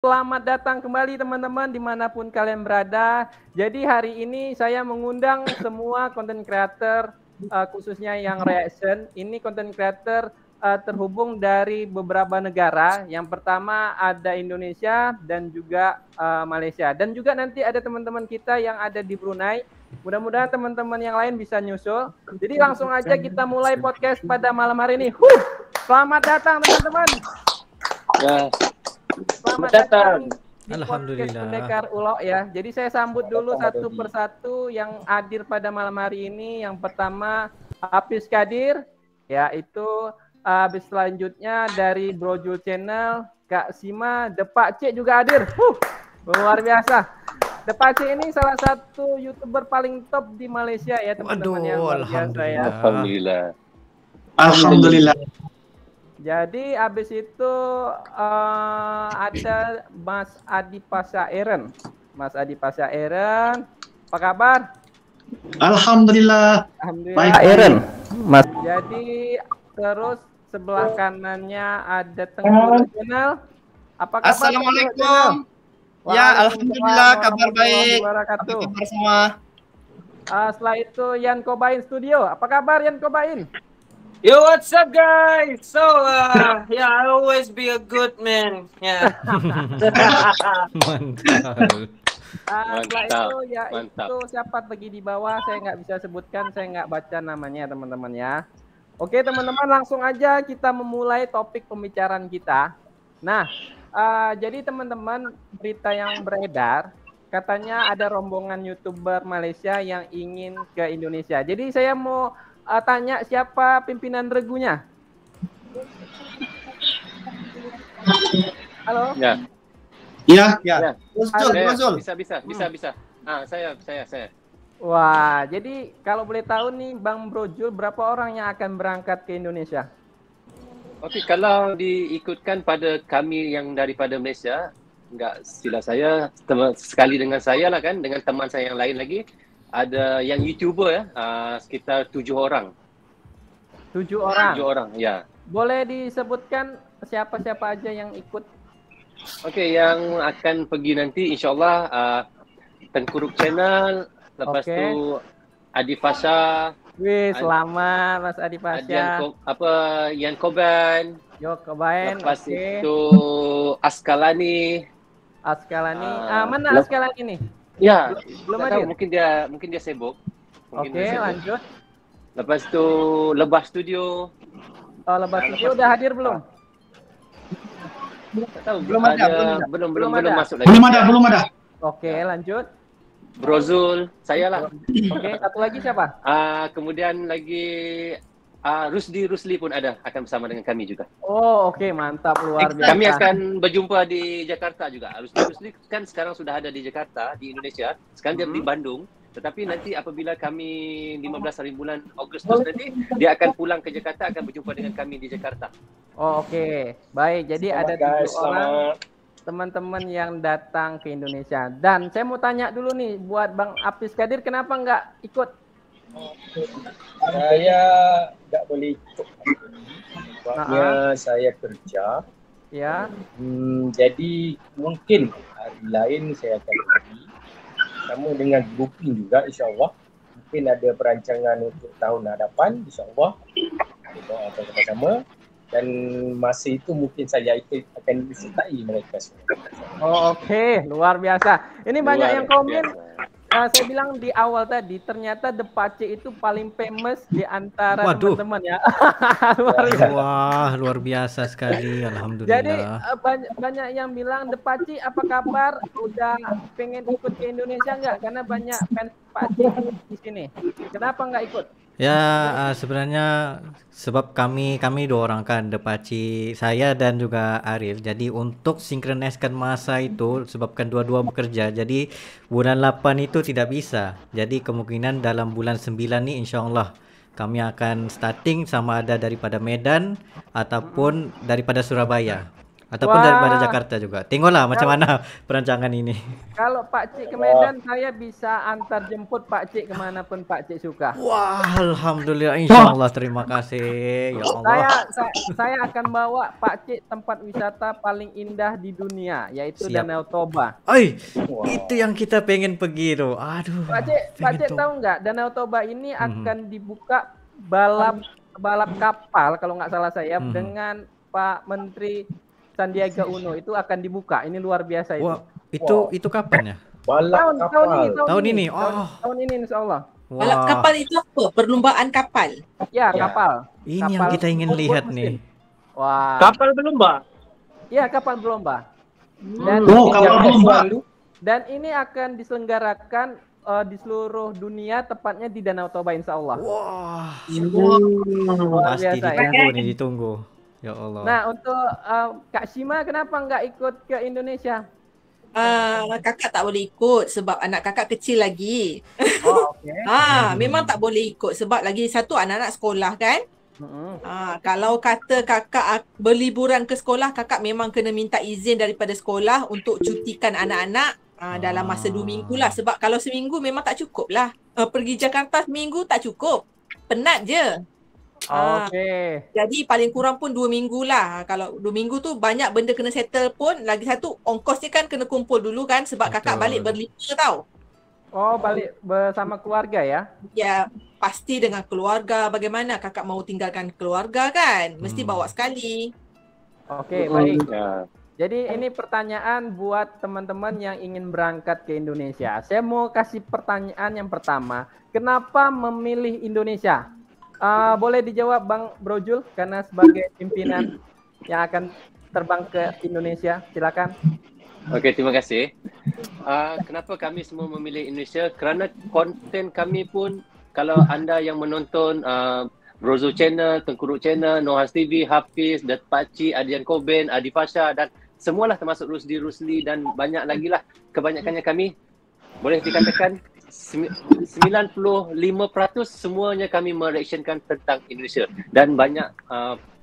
Selamat datang kembali teman-teman dimanapun kalian berada. Jadi hari ini saya mengundang semua content creator, khususnya yang reaction. Ini content creator terhubung dari beberapa negara. Yang pertama ada Indonesia dan juga Malaysia. Dan juga nanti ada teman-teman kita yang ada di Brunei. Mudah-mudahan teman-teman yang lain bisa nyusul. Jadi langsung aja kita mulai podcast pada malam hari ini. Selamat datang teman-teman. Ya. Selamat datang di podcast Alhamdulillah. Pendekar Ulo ya. Jadi saya sambut dulu satu persatu yang hadir pada malam hari ini. Yang pertama Hafiz Kadir, yaitu habis selanjutnya dari Brojul Channel, Kak Sima, Depak Cik juga hadir. Luar biasa. Depak Cik ini salah satu YouTuber paling top di Malaysia ya teman-teman. Waduh, Alhamdulillah. Alhamdulillah. Jadi habis itu ada Mas Adi Pasyaeren. Mas Adi Pasyaeren, apa kabar? Alhamdulillah. Alhamdulillah. Baik, Eren. Mas. Jadi terus sebelah kanannya ada Tengku Channel. Apa kabar? Assalamualaikum. Ya, alhamdulillah kabar baik. Apa kabar semua? Setelah itu Yan Kobain Studio. Apa kabar Yan Kobain? Yo, what's up, guys? So, yeah, I always be a good man. Yeah. Mantap. Setelah itu itu siapa lagi di bawah, saya nggak bisa sebutkan, saya nggak baca namanya teman-teman ya. Oke teman-teman, langsung aja kita memulai topik pembicaraan kita. Nah, jadi teman-teman, berita yang beredar katanya ada rombongan YouTuber Malaysia yang ingin ke Indonesia. Jadi saya mau tanya siapa pimpinan regunya? Halo? Ya. Ya. Usul. Bisa. Saya. Wah, jadi kalau boleh tahu nih Bang Brojul, berapa orang yang akan berangkat ke Indonesia? Okey, kalau diikutkan pada kami yang daripada Malaysia, enggak sila saya sekali dengan saya lah kan, dengan teman saya yang lain lagi. Ada yang YouTuber ya, sekitar 7 orang. 7 orang? 7 orang, ya. Boleh disebutkan siapa-siapa aja yang ikut? Okey, yang akan pergi nanti insyaAllah Tengkuruk Channel, lepas tu Adi Fasha. Wih, selamat Mas Adi Fasha. Yan Koban. Yo, Koban. Lepas itu Askalani. Askalani. Mana Askalani nih? Ya, belum ada. Mungkin dia sibuk. Oke, lanjut. Lepas tu Lebah Studio. Oh, Lebah Studio udah hadir belum? Tak tahu. Belum masuk lagi. Belum ada. Oke, lanjut. Brozul, saya lah. Oke, satu lagi siapa? Kemudian lagi Rusli pun akan bersama dengan kami juga. Oh, oke, mantap, luar biasa. Kami akan berjumpa di Jakarta juga. Rusli kan sekarang sudah ada di Jakarta, di Indonesia. Sekarang dia di Bandung. Tetapi nanti apabila kami 15 hari bulan Agustus nanti, dia akan pulang ke Jakarta, akan berjumpa dengan kami di Jakarta. Oh, oke. Baik, jadi ada 7 orang teman-teman yang datang ke Indonesia. Dan saya mau tanya dulu nih, buat Bang Hafiz Kadir, kenapa nggak ikut? Saya tak boleh ikut sebabnya saya kerja. Ya. Jadi mungkin hari lain saya akan pergi. Sama dengan booking juga insyaAllah. Mungkin ada perancangan untuk tahun hadapan insyaAllah. Kita doakan sama-sama. Dan masa itu mungkin saya akan disertai mereka semua. Oh, oke. Luar biasa. Ini banyak yang komen. Saya bilang di awal tadi, ternyata Depak Cik itu paling famous di antara teman-teman ya. Luar biasa sekali, alhamdulillah. Jadi banyak yang bilang Depak Cik apa kabar? Udah pengen ikut ke Indonesia nggak? Karena banyak fans Depak Cik di sini. Kenapa nggak ikut? Ya, sebenarnya sebab kami 2 orang kan, Depak Cik, saya dan juga Arif. Jadi untuk sinkroniskan masa itu sebabkan dua-dua bekerja. Jadi bulan 8 itu tidak bisa. Jadi kemungkinan dalam bulan 9 ni insyaAllah kami akan starting sama ada daripada Medan ataupun daripada Surabaya. ataupun daripada Wah. Jakarta juga. Tengoklah macam mana perancangan ini. Kalau Pak Cik ke Medan, saya bisa antar jemput Pak Cik kemanapun Pak Cik suka. Wah, alhamdulillah, insyaallah, terima kasih ya Allah. Saya akan bawa Pak Cik tempat wisata paling indah di dunia, yaitu Siap. Danau Toba. Oi, itu yang kita pengen pergi tuh. Aduh. Pak Cik tahu nggak, Danau Toba ini akan dibuka balap kapal kalau nggak salah saya dengan Pak Menteri Sandiaga Uno, itu akan dibuka. Ini luar biasa itu. Wah, itu kapan ya? Balap kapal. Tahun ini. Oh. Tahun ini insyaallah. Balap Wah, kapal itu apa? Perlombaan kapal. Ya, Ya. kapal. ini yang Kapal kita ingin bot lihat mesin. nih. Wah. Kapal berlomba. Ya, kapal berlomba. Dan dan ini akan diselenggarakan di seluruh dunia, tepatnya di Danau Toba insyaallah. Wah, Luar pasti biasa ya. ditunggu. Ya Allah. Nah, untuk Kak Shima kenapa nggak ikut ke Indonesia? Kakak tak boleh ikut sebab anak kakak kecil lagi. Oh, oke. Memang tak boleh ikut sebab lagi satu anak-anak sekolah kan. Kalau kata kakak berliburan ke sekolah, kakak memang kena minta izin daripada sekolah untuk cutikan anak-anak dalam masa 2 minggu lah. Sebab kalau seminggu memang tak cukup lah. Pergi Jakarta seminggu tak cukup. Penat je. Oke. Jadi paling kurang pun 2 minggu lah. Kalau 2 minggu tu banyak benda kena settle pun. Lagi satu ongkos ni kan kena kumpul dulu kan. Sebab kakak balik berlibur tau. Oh, balik bersama keluarga ya? Ya, pasti dengan keluarga. Bagaimana kakak mau tinggalkan keluarga kan? Mesti bawa sekali. Oke, baik. Ya. Jadi ini pertanyaan buat teman-teman yang ingin berangkat ke Indonesia. Saya mau kasih pertanyaan yang pertama. Kenapa memilih Indonesia? Boleh dijawab Bang Brojul karena sebagai pimpinan yang akan terbang ke Indonesia. Silakan. Okey, terima kasih. Kenapa kami semua memilih Indonesia? Kerana konten kami pun, kalau anda yang menonton Brozo Channel, Tengkuruk Channel, Nohas TV, Hafiz, Dat Pakcik, Adian Koben, Adi Fasha dan semualah termasuk Rusli dan banyak lagi lah. Kebanyakannya kami boleh dikatakan 95% semuanya kami mereactionkan tentang Indonesia. Dan banyak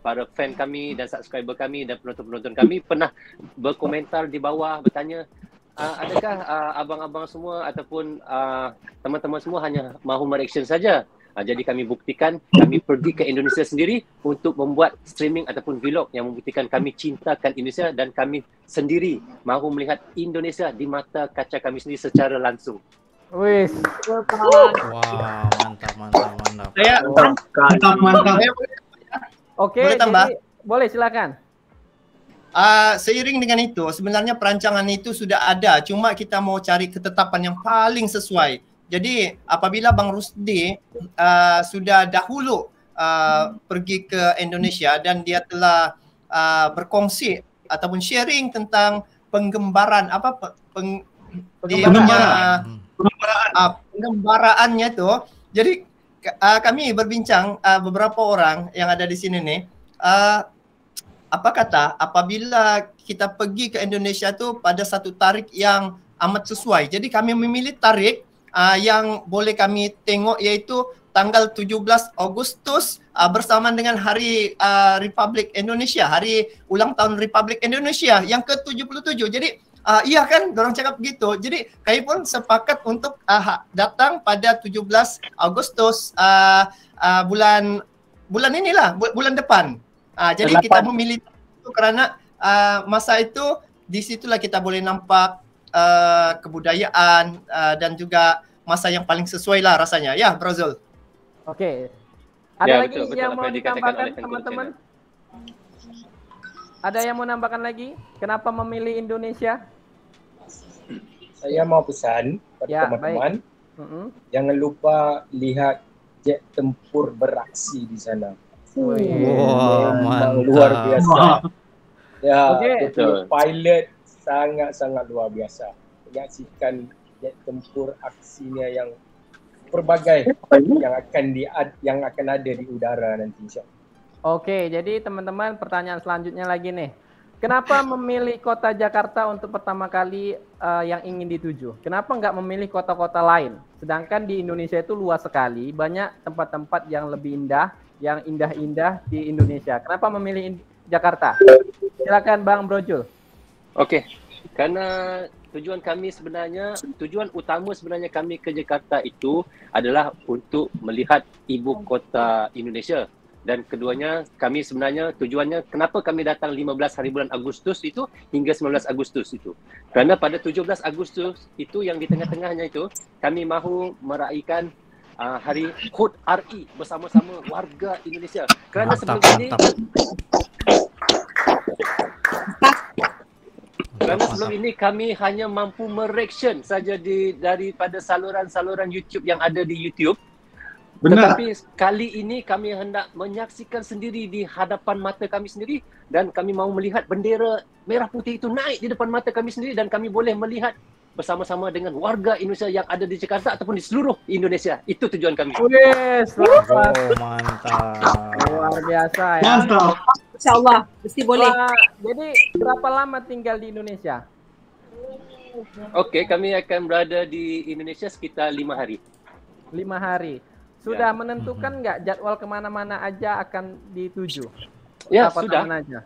para fan kami dan subscriber kami dan penonton-penonton kami pernah berkomentar di bawah bertanya, adakah abang-abang semua ataupun teman-teman semua hanya mahu mereaction saja? Jadi kami buktikan, kami pergi ke Indonesia sendiri untuk membuat streaming ataupun vlog yang membuktikan kami cintakan Indonesia dan kami sendiri mahu melihat Indonesia di mata kaca kami sendiri secara langsung. Wis. Wow, mantap. Saya mantap. Oke, Boleh tambah? jadi boleh silakan. Seiring dengan itu, sebenarnya perancangan itu sudah ada, cuma kita mau cari ketetapan yang paling sesuai. Jadi apabila Bang Rusdi sudah dahulu pergi ke Indonesia dan dia telah berkongsi ataupun sharing tentang penggembaraannya tu. Jadi kami berbincang beberapa orang yang ada di sini nih. Apa kata apabila kita pergi ke Indonesia tu pada satu tarikh yang amat sesuai. Jadi kami memilih tarikh yang boleh kami tengok iaitu tanggal 17 Agustus bersamaan dengan Hari Republik Indonesia, Hari Ulang Tahun Republik Indonesia yang ke-77. Jadi iya kan, dorang cakap begitu. Jadi kami pun sepakat untuk datang pada 17 Agustus bulan inilah, bulan depan. Jadi kita memilih itu kerana masa itu di situlah kita boleh nampak kebudayaan dan juga masa yang paling sesuai lah rasanya. Ya, Brozul. Oke. Ada Ya, lagi betul yang mau apa yang dikatakan ditambahkan oleh Tengku teman-teman? Ada yang mau nambahkan lagi? Kenapa memilih Indonesia? Saya mau pesan pada Ya, teman-teman, jangan lupa lihat jet tempur beraksi di sana. Wah, mantap. Luar biasa. Ya, Okey. betul. Pilot sangat-sangat luar biasa. Menyaksikan jet tempur aksinya yang berbagai yang akan ada di udara nanti insya-Allah. Oke, jadi teman-teman pertanyaan selanjutnya lagi nih. Kenapa memilih kota Jakarta untuk pertama kali yang ingin dituju? Kenapa nggak memilih kota-kota lain? Sedangkan di Indonesia itu luas sekali, banyak tempat-tempat yang lebih indah, yang indah-indah di Indonesia. Kenapa memilih Jakarta. Silakan Bang Brojul. Okey. Karena tujuan utama sebenarnya kami ke Jakarta itu adalah untuk melihat ibu kota Indonesia. Dan keduanya kami sebenarnya tujuannya kenapa kami datang 15 hari bulan Agustus itu hingga 19 Agustus itu. Kerana pada 17 Agustus itu yang di tengah-tengahnya itu kami mahu meraihkan hari HUT RI bersama-sama warga Indonesia. Kerana sebelum ini kami hanya mampu mereaction saja daripada saluran-saluran YouTube yang ada di YouTube. Benar. Tetapi kali ini kami hendak menyaksikan sendiri di hadapan mata kami sendiri dan kami mahu melihat bendera merah putih itu naik di depan mata kami sendiri dan kami boleh melihat bersama-sama dengan warga Indonesia yang ada di Jakarta ataupun di seluruh Indonesia. Itu tujuan kami. Yes, Mantap. luar biasa ya. Mantap. InsyaAllah, mesti boleh. Jadi berapa lama tinggal di Indonesia? Okey, kami akan berada di Indonesia sekitar 5 hari. 5 hari. Sudah menentukan nggak jadwal kemana-mana aja akan dituju? Ya, Apa sudah. kemana aja?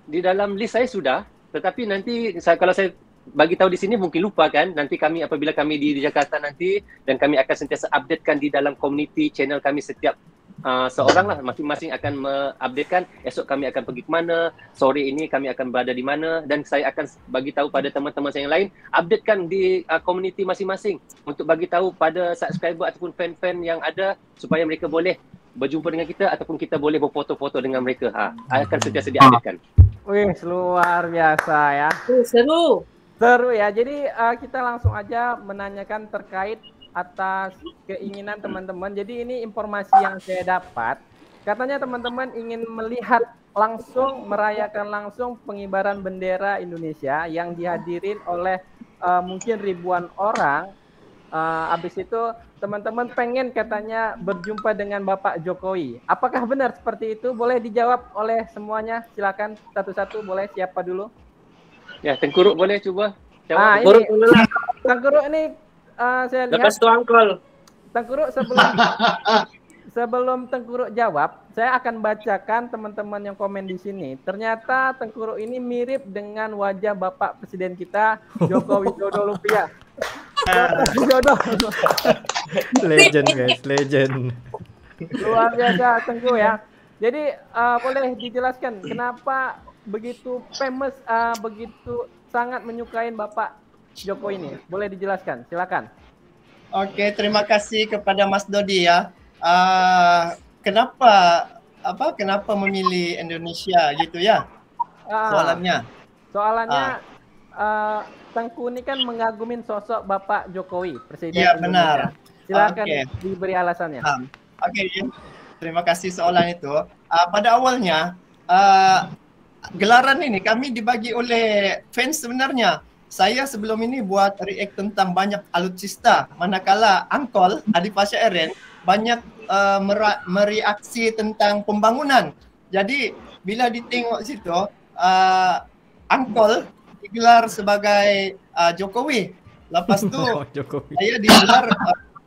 Di dalam list saya sudah, tetapi nanti kalau saya bagi tahu di sini mungkin lupa kan. Nanti kami apabila kami di Jakarta nanti dan kami akan sentiasa updatekan di dalam community channel kami setiap seorang lah masing-masing akan mengupdatekan esok kami akan pergi ke mana, sore ini kami akan berada di mana dan saya akan bagi tahu pada teman-teman saya yang lain, updatekan di community masing-masing untuk bagi tahu pada subscriber ataupun fan-fan yang ada supaya mereka boleh berjumpa dengan kita ataupun kita boleh berfoto-foto dengan mereka. Akan sentiasa diupdatekan. Wih, luar biasa ya. Seru. Seru ya. Jadi kita langsung aja menanyakan terkait atas keinginan teman-teman. Jadi ini informasi yang saya dapat. Katanya teman-teman ingin melihat langsung, merayakan langsung pengibaran bendera Indonesia yang dihadirin oleh mungkin ribuan orang. Habis itu teman-teman pengen katanya berjumpa dengan Bapak Jokowi. Apakah benar seperti itu? Boleh dijawab oleh semuanya. Silakan satu-satu. Boleh siapa dulu? Ya, Tengkuruk boleh cuba. Ini Tengkuruk ini saya lihat. Lepas tu Uncle. Tengkuruk sebelum Tengkuruk jawab, saya akan bacakan teman-teman yang komen di sini. Ternyata Tengkuruk ini mirip dengan wajah Bapak Presiden kita, Joko Widodo Lumpia. Legend guys, legend. Luar biasa Tengku ya. Jadi boleh dijelaskan kenapa begitu famous, begitu sangat menyukai Bapak Joko ini? Boleh dijelaskan, silakan. Oke, terima kasih kepada Mas Dodi ya. Kenapa memilih Indonesia gitu ya? Soalannya. Tengku ini kan mengagumin sosok Bapak Jokowi, Presiden Iya, Indonesia. benar. Silakan Oke. diberi alasannya. Oke, terima kasih soalan itu. Pada awalnya gelaran ini kami dibagi oleh fans sebenarnya. Saya sebelum ini buat react tentang banyak alutsista, manakala Angkol Adi Pasha Eren banyak mereaksi tentang pembangunan. Jadi bila ditengok situ, Angkol digelar sebagai Jokowi. Lepas tu saya digelar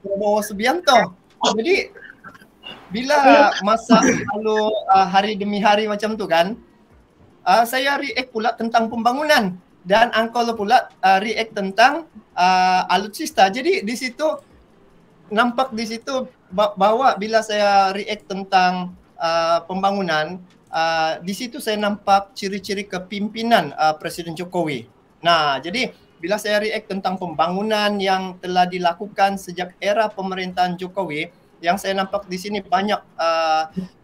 Prabowo Subianto. Jadi bila masa lalu hari demi hari macam tu kan, saya react pula tentang pembangunan dan Angkol pula react tentang alutsista. Jadi di situ nampak di situ bahwa bila saya react tentang pembangunan, di situ saya nampak ciri-ciri kepimpinan Presiden Jokowi. Nah, jadi bila saya react tentang pembangunan yang telah dilakukan sejak era pemerintahan Jokowi, yang saya nampak di sini banyak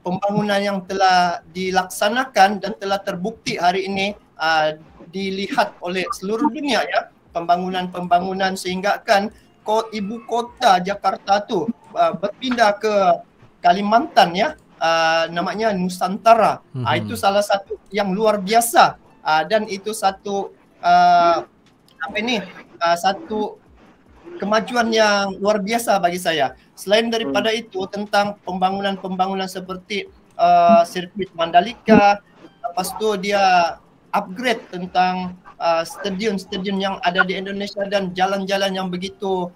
pembangunan yang telah dilaksanakan dan telah terbukti hari ini dilihat oleh seluruh dunia ya, pembangunan sehingga kan ibu kota Jakarta tu berpindah ke Kalimantan ya, namanya Nusantara. Itu salah satu yang luar biasa dan itu satu satu kemajuan yang luar biasa bagi saya. Selain daripada itu tentang pembangunan seperti sirkuit Mandalika, lepas tu dia upgrade tentang stadion-stadion yang ada di Indonesia dan jalan-jalan yang begitu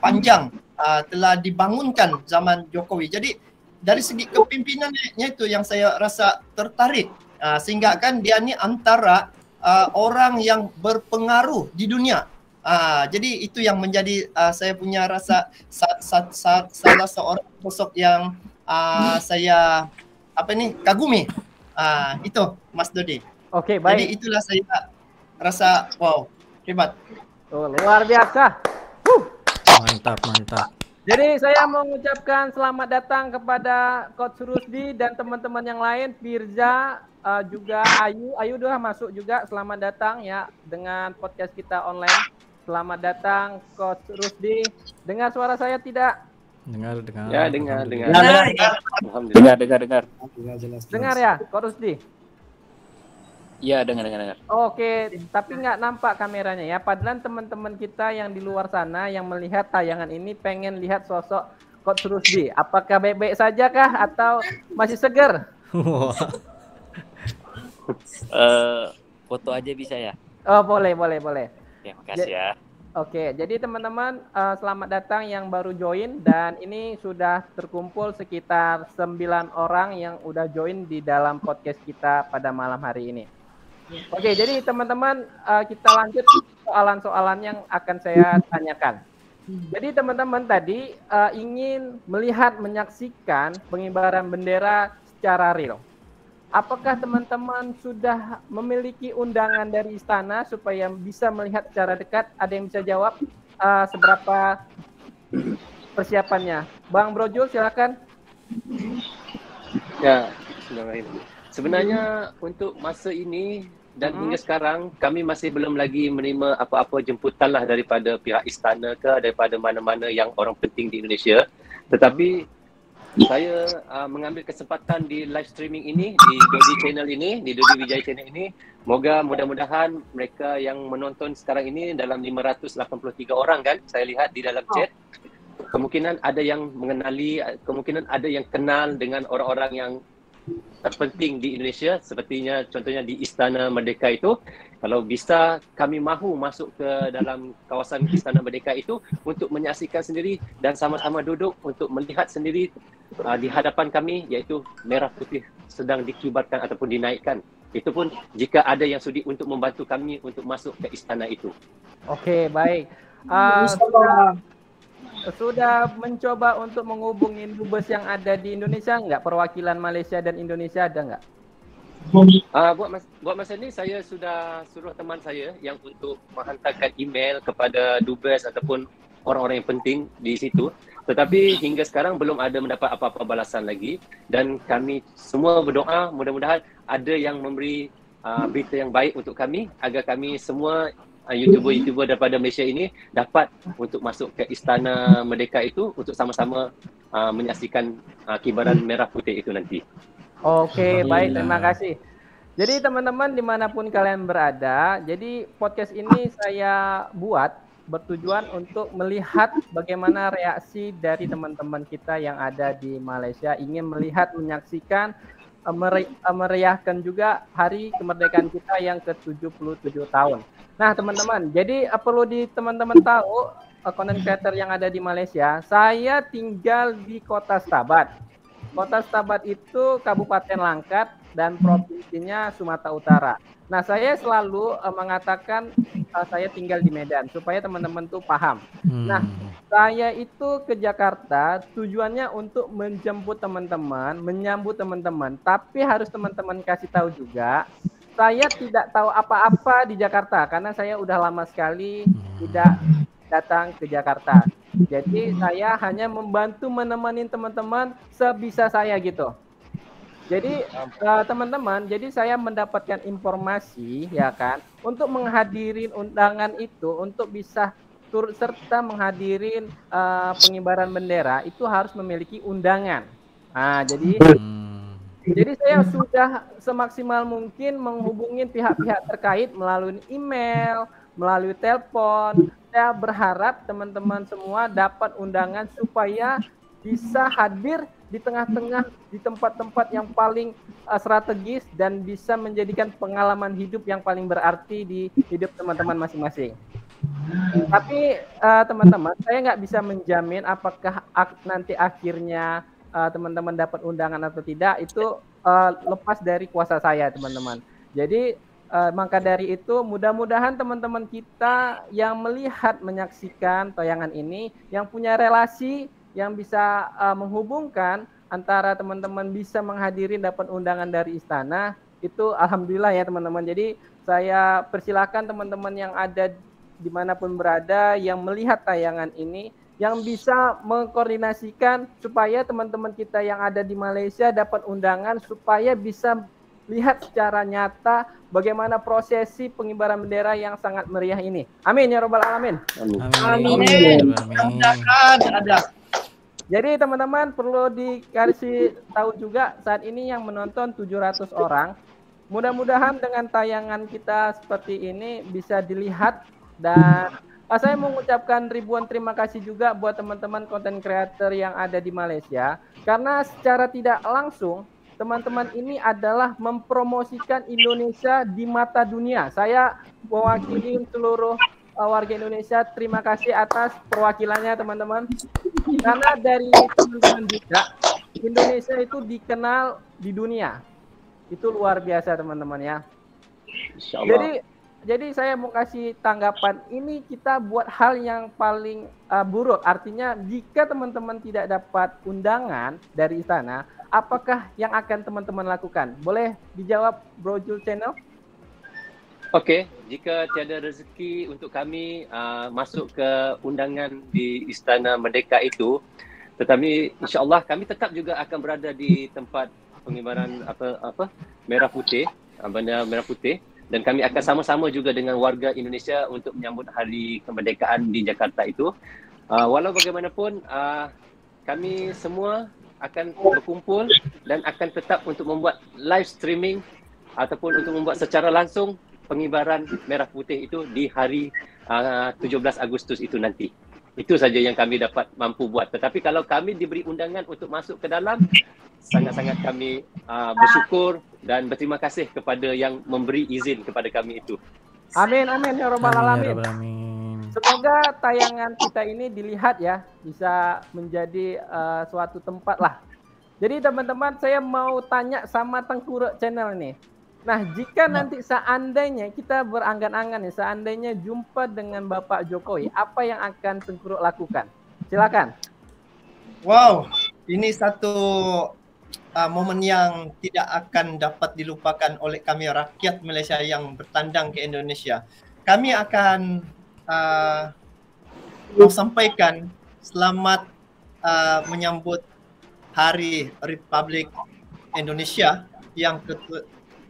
panjang telah dibangunkan zaman Jokowi. Jadi dari segi kepimpinannya itu yang saya rasa tertarik Sehingga kan dia ni antara orang yang berpengaruh di dunia. Jadi itu yang menjadi saya punya rasa salah seorang sosok yang saya kagumi. Itu Mas Dodi. Oke, baik. Jadi itulah saya rasa wow, hebat. Oh, luar biasa. Mantap, mantap. Jadi saya mengucapkan selamat datang kepada Coach Rusdi dan teman-teman yang lain, Firza, juga Ayu. Ayu udah masuk juga. Selamat datang ya dengan podcast kita online. Selamat datang Coach Rusdi. Dengar suara saya tidak? Dengar. Ya, dengar. Alhamdulillah. Dengar. Dengar ya, Coach Rusdi? Iya, dengar. Oke, tapi nggak nampak kameranya ya. Padahal teman-teman kita yang di luar sana yang melihat tayangan ini pengen lihat sosok Coach Rusdi. Apakah baik-baik saja kah atau masih seger? Foto aja bisa ya? Oh, boleh. Ya, makasih ya. Oke, jadi teman-teman selamat datang yang baru join dan ini sudah terkumpul sekitar 9 orang yang udah join di dalam podcast kita pada malam hari ini. Oke, jadi teman-teman kita lanjut soalan-soalan yang akan saya tanyakan. Jadi teman-teman tadi ingin menyaksikan pengibaran bendera secara real. Apakah teman-teman sudah memiliki undangan dari istana supaya bisa melihat secara dekat? Ada yang bisa jawab seberapa persiapannya? Bang Brojul, silakan. Ya, sebenarnya untuk masa ini dan hingga sekarang kami masih belum lagi menerima apa-apa jemputan lah daripada pihak istana ke daripada mana-mana yang orang penting di Indonesia. Tetapi saya mengambil kesempatan di live streaming ini di Dodi channel ini, di Dodi Wijaya channel ini. Mudah-mudahan mereka yang menonton sekarang ini dalam 583 orang kan, saya lihat di dalam chat. Kemungkinan ada yang mengenali, kemungkinan ada yang kenal dengan orang-orang yang terpenting di Indonesia, sepertinya contohnya di Istana Merdeka itu. Kalau bisa kami mahu masuk ke dalam kawasan Istana Merdeka itu untuk menyaksikan sendiri dan sama-sama duduk untuk melihat sendiri di hadapan kami, iaitu merah putih sedang dikibarkan ataupun dinaikkan. Itu pun jika ada yang sudi untuk membantu kami untuk masuk ke istana itu. Oke, baik. Sudah mencoba untuk menghubungi dubes yang ada di Indonesia nggak? Perwakilan Malaysia dan Indonesia ada nggak? Buat masa ini saya sudah suruh teman saya yang untuk menghantarkan email kepada dubes ataupun orang-orang yang penting di situ. Tetapi hingga sekarang belum ada mendapat apa-apa balasan lagi. Dan kami semua berdoa mudah-mudahan ada yang memberi berita yang baik untuk kami agar kami semua YouTuber daripada Malaysia ini dapat untuk masuk ke Istana Merdeka itu untuk sama-sama menyaksikan kibaran merah putih itu nanti. Oke, baik, terima kasih. Jadi teman-teman dimanapun kalian berada, jadi podcast ini saya buat bertujuan untuk melihat bagaimana reaksi dari teman-teman kita yang ada di Malaysia, ingin melihat, menyaksikan, meriahkan juga hari kemerdekaan kita yang ke-77 tahun. Nah teman-teman, jadi perlu teman-teman tahu, content creator yang ada di Malaysia, saya tinggal di Kota Stabat. Kota Stabat itu Kabupaten Langkat dan provinsinya Sumatera Utara. Nah, saya selalu mengatakan saya tinggal di Medan supaya teman-teman tuh paham. Nah, saya itu ke Jakarta tujuannya untuk menjemput teman-teman, menyambut teman-teman, tapi harus teman-teman kasih tahu juga saya tidak tahu apa-apa di Jakarta karena saya udah lama sekali tidak datang ke Jakarta. Jadi saya hanya membantu menemani teman-teman sebisa saya gitu. Jadi teman-teman, jadi saya mendapatkan informasi ya kan untuk menghadirin undangan itu untuk bisa turut serta menghadirin pengibaran bendera itu harus memiliki undangan. Nah, jadi saya sudah semaksimal mungkin menghubungi pihak-pihak terkait melalui email, melalui telepon. Saya berharap teman-teman semua dapat undangan supaya bisa hadir di tengah-tengah di tempat-tempat yang paling strategis dan bisa menjadikan pengalaman hidup yang paling berarti di hidup teman-teman masing-masing. Tapi teman-teman, saya nggak bisa menjamin apakah nanti akhirnya teman-teman dapat undangan atau tidak. Itu lepas dari kuasa saya, teman-teman. Jadi maka dari itu mudah-mudahan teman-teman kita yang melihat, menyaksikan tayangan ini, yang punya relasi, yang bisa menghubungkan antara teman-teman bisa menghadiri dapat undangan dari istana, itu alhamdulillah ya teman-teman. Jadi saya persilakan teman-teman yang ada dimanapun berada, yang melihat tayangan ini, yang bisa mengkoordinasikan supaya teman-teman kita yang ada di Malaysia dapat undangan, supaya bisa lihat secara nyata bagaimana prosesi pengibaran bendera yang sangat meriah ini. Amin ya robbal alamin. Amin. Ada. Jadi teman-teman perlu dikasih tahu juga, saat ini yang menonton 700 orang. Mudah-mudahan dengan tayangan kita seperti ini bisa dilihat, dan saya mengucapkan ribuan terima kasih juga buat teman-teman content creator yang ada di Malaysia, karena secara tidak langsung teman-teman ini adalah mempromosikan Indonesia di mata dunia. Saya mewakili seluruh warga Indonesia, terima kasih atas perwakilannya teman-teman. Karena dari teman-teman juga, Indonesia itu dikenal di dunia. Itu luar biasa teman-teman ya. Jadi saya mau kasih tanggapan, ini kita buat hal yang paling buruk. Artinya jika teman-teman tidak dapat undangan dari istana, apakah yang akan teman-teman lakukan? Boleh dijawab Bro Jul Channel? Okey, jika tiada rezeki untuk kami masuk ke undangan di Istana Merdeka itu, tetapi insya-Allah kami tetap juga akan berada di tempat pengibaran merah putih, bendera merah putih, dan kami akan sama-sama juga dengan warga Indonesia untuk menyambut hari kemerdekaan di Jakarta itu. Walau bagaimanapun kami semua akan berkumpul dan akan tetap untuk membuat live streaming ataupun untuk membuat secara langsung pengibaran merah putih itu di hari 17 Agustus itu nanti. Itu saja yang kami dapat mampu buat. Tetapi kalau kami diberi undangan untuk masuk ke dalam, sangat-sangat kami bersyukur dan berterima kasih kepada yang memberi izin kepada kami itu. Amin, amin ya robbal alamin. Alamin. Semoga tayangan kita ini dilihat ya, bisa menjadi suatu tempat lah. Jadi teman-teman, saya mau tanya sama Tengkuruk Channel nih. Nah, jika nanti seandainya kita berangan-angan nih, seandainya jumpa dengan Bapak Jokowi, apa yang akan Tengkuruk lakukan? Silakan. Wow, ini satu momen yang tidak akan dapat dilupakan oleh kami rakyat Malaysia yang bertandang ke Indonesia. Kami akan sampaikan selamat menyambut Hari Republik Indonesia yang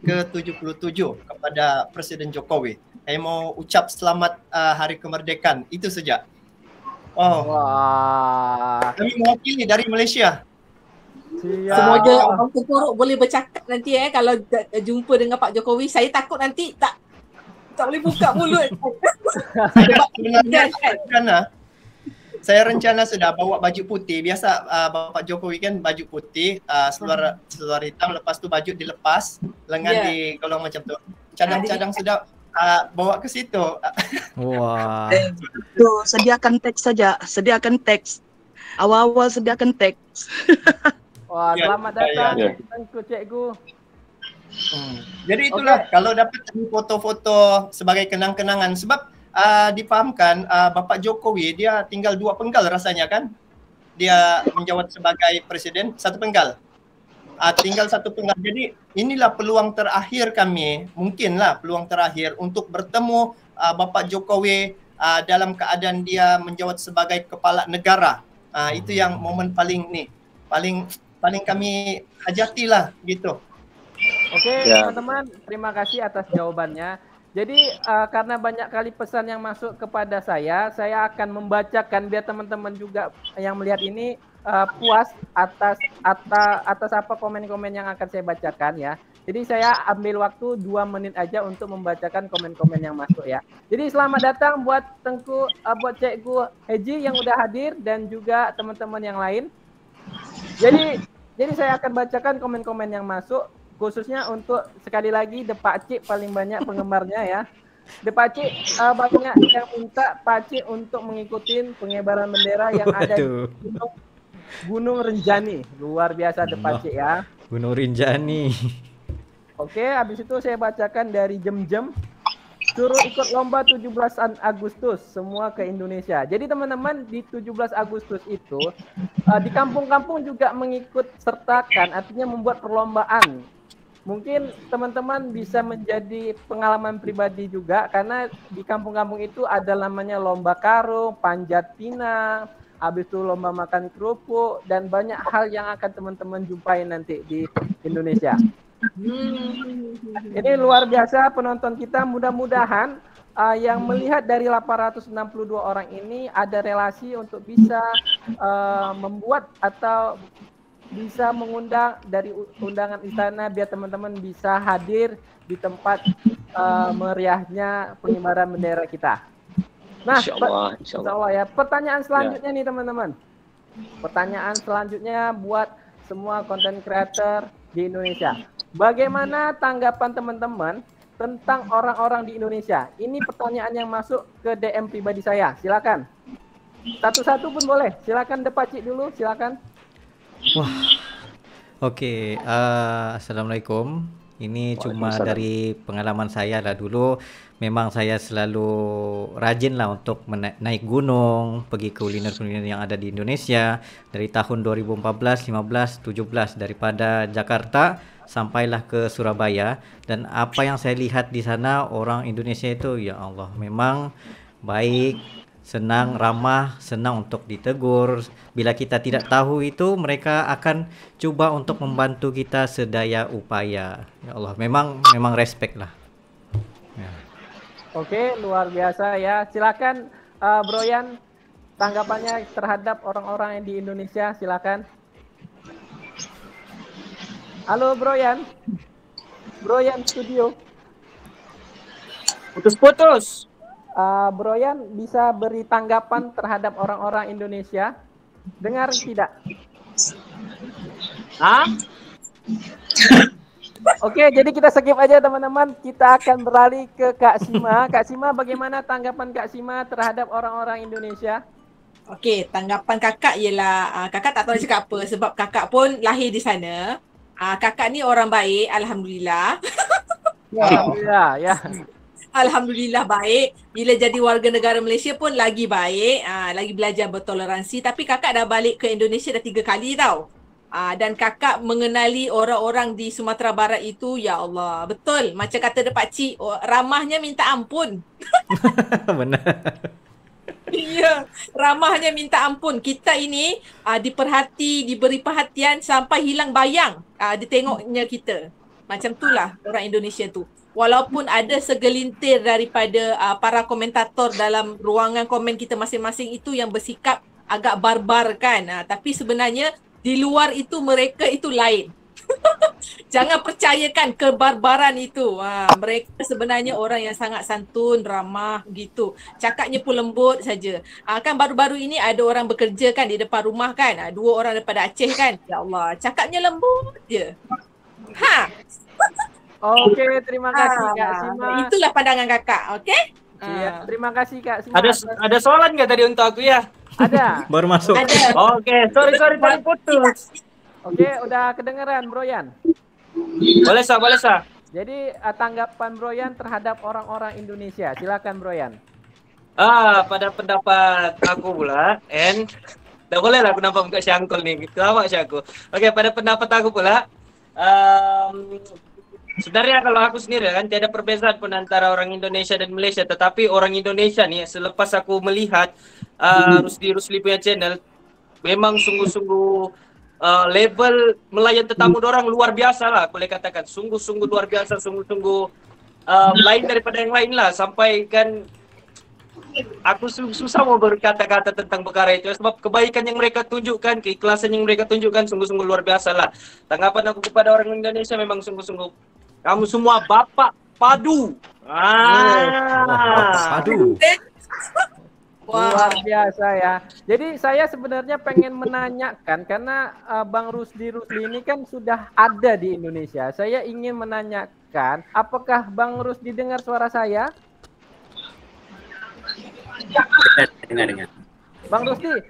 ke-77 kepada Presiden Jokowi. Saya mau ucap selamat Hari Kemerdekaan, itu saja. Wah. Kami mewakili dari Malaysia. Semoga Abang Tengkuruk boleh bercakap nanti kalau jumpa dengan Pak Jokowi. Saya takut nanti tak boleh buka mulut. Saya rencana sudah bawa baju putih. Biasa Bapak Jokowi kan baju putih, seluar hitam, lepas tu baju dilepas, lengan digolong macam tu. Cadang-cadang sudah bawa ke situ. Wah. Tu sediakan teks saja, sediakan teks. Awal-awal sediakan teks. Wah, selamat datang Tengku Cikgu. Jadi itulah kalau dapat foto-foto sebagai kenang-kenangan, sebab dipahamkan Bapak Jokowi dia tinggal 2 penggal rasanya kan. Dia menjawab sebagai presiden 1 penggal. Tinggal 1 penggal. Jadi inilah peluang terakhir kami, mungkinlah peluang terakhir untuk bertemu Bapak Jokowi dalam keadaan dia menjawab sebagai kepala negara. Itu yang momen paling kami hajatilah gitu. Oke, teman-teman, terima kasih atas jawabannya. Jadi karena banyak kali pesan yang masuk kepada saya akan membacakan biar teman-teman juga yang melihat ini puas atas apa komen-komen yang akan saya bacakan ya. Jadi saya ambil waktu 2 menit aja untuk membacakan komen-komen yang masuk ya. Jadi selamat datang buat buat Cikgu Heji yang udah hadir dan juga teman-teman yang lain. Jadi saya akan bacakan komen-komen yang masuk. Khususnya untuk sekali lagi The Pakcik paling banyak penggemarnya ya. The Pakcik banyak yang minta Pakcik untuk mengikuti pengibaran bendera yang ada di Gunung Renjani. Luar biasa The Pakcik ya. Gunung Rinjani. Oke, habis itu saya bacakan dari Jem-Jem. Suruh ikut lomba 17 Agustus semua ke Indonesia. Jadi teman-teman di 17 Agustus itu di kampung-kampung juga mengikut sertakan, artinya membuat perlombaan. Mungkin teman-teman bisa menjadi pengalaman pribadi juga karena di kampung-kampung itu ada namanya lomba karung, panjat pinang, habis itu lomba makan kerupuk dan banyak hal yang akan teman-teman jumpai nanti di Indonesia. Ini luar biasa penonton kita, mudah-mudahan yang melihat dari 862 orang ini ada relasi untuk bisa membuat atau bisa mengundang dari undangan istana biar teman-teman bisa hadir di tempat meriahnya pengibaran bendera kita. Nah, insya Allah ya. Pertanyaan selanjutnya nih teman-teman. Pertanyaan selanjutnya buat semua content creator di Indonesia. Bagaimana tanggapan teman-teman tentang orang-orang di Indonesia? Ini pertanyaan yang masuk ke DM pribadi saya. Silakan. Satu-satu pun boleh. Silakan Depaci dulu, silakan. Wah. Oke, assalamualaikum. Ini cuma dari pengalaman saya lah. Dulu memang saya selalu rajin lah untuk naik gunung, pergi kuliner-kuliner yang ada di Indonesia dari tahun 2014, 15, 17 daripada Jakarta sampailah ke Surabaya, dan apa yang saya lihat di sana orang Indonesia itu ya Allah memang baik, senang, ramah, senang untuk ditegur. Bila kita tidak tahu itu mereka akan coba untuk membantu kita sedaya upaya. Ya Allah memang respect lah. Ya. Oke, luar biasa ya. Silakan Bro Yan, tanggapannya terhadap orang-orang yang di Indonesia, silakan. Halo Bro Yan. Bro Yan Studio. Putus-putus. Bro Yan bisa beri tanggapan terhadap orang-orang Indonesia? Dengar tidak? Hah? Oke, jadi kita skip aja teman-teman. Kita akan beralih ke Kak Sima. Kak Sima, bagaimana tanggapan Kak Sima terhadap orang-orang Indonesia? Okey, tanggapan kakak ialah kakak tak tahu nak cakap apa sebab kakak pun lahir di sana. Kakak ni orang baik, alhamdulillah. Alhamdulillah, ya. Alhamdulillah baik. Bila jadi warga negara Malaysia pun lagi baik, lagi belajar bertoleransi. Tapi kakak dah balik ke Indonesia dah 3 kali tau. Dan kakak mengenali orang-orang di Sumatera Barat itu, ya Allah, betul. Macam kata Pak Cik, ramahnya minta ampun. Benar. Ya, ramahnya minta ampun. Kita ini diberi perhatian sampai hilang bayang ditengoknya kita. Macam itulah orang Indonesia tu. Walaupun ada segelintir daripada para komentator dalam ruangan komen kita masing-masing itu yang bersikap agak barbar kan. Tapi sebenarnya di luar itu mereka itu lain. Jangan percayakan kebarbaran itu. Mereka sebenarnya orang yang sangat santun, ramah gitu. Cakapnya pun lembut saja. Kan baru-baru ini ada orang bekerja kan di depan rumah kan. 2 orang daripada Aceh kan. Ya Allah, cakapnya lembut je. Oke, terima kasih Kak Sima. Itulah pandangan kakak, okey? Iya, terima kasih Kak Sima. Ada soalan nggak tadi untuk aku ya? Ada. Baru masuk. Ada. Oke, sorry tadi putus. Oke, udah kedengeran Bro Yan. Boleh sah. Jadi tanggapan Bro Yan terhadap orang-orang Indonesia. Silakan Bro Yan. Pada pendapat aku pula, tak boleh lah aku nampak muka syangkul nih. Kelawak aku. Oke, pada pendapat aku pula, sebenarnya kalau aku sendiri kan tiada perbezaan pun antara orang Indonesia dan Malaysia, tetapi orang Indonesia nih selepas aku melihat Rusli punya channel memang sungguh-sungguh level melayan tetamu dorang luar biasa lah, boleh katakan sungguh-sungguh luar biasa, sungguh-sungguh lain daripada yang lain lah, sampai kan aku susah mau berkata-kata tentang perkara itu sebab kebaikan yang mereka tunjukkan, keikhlasan yang mereka tunjukkan sungguh-sungguh luar biasa lah. Tanggapan aku kepada orang Indonesia memang sungguh-sungguh kamu semua bapak padu. Bapak padu. Luar biasa ya. Jadi saya sebenarnya pengen menanyakan karena Bang Rusli ini kan sudah ada di Indonesia. Saya ingin menanyakan, apakah Bang Rusli dengar suara saya? Dengar. Bang Rusli,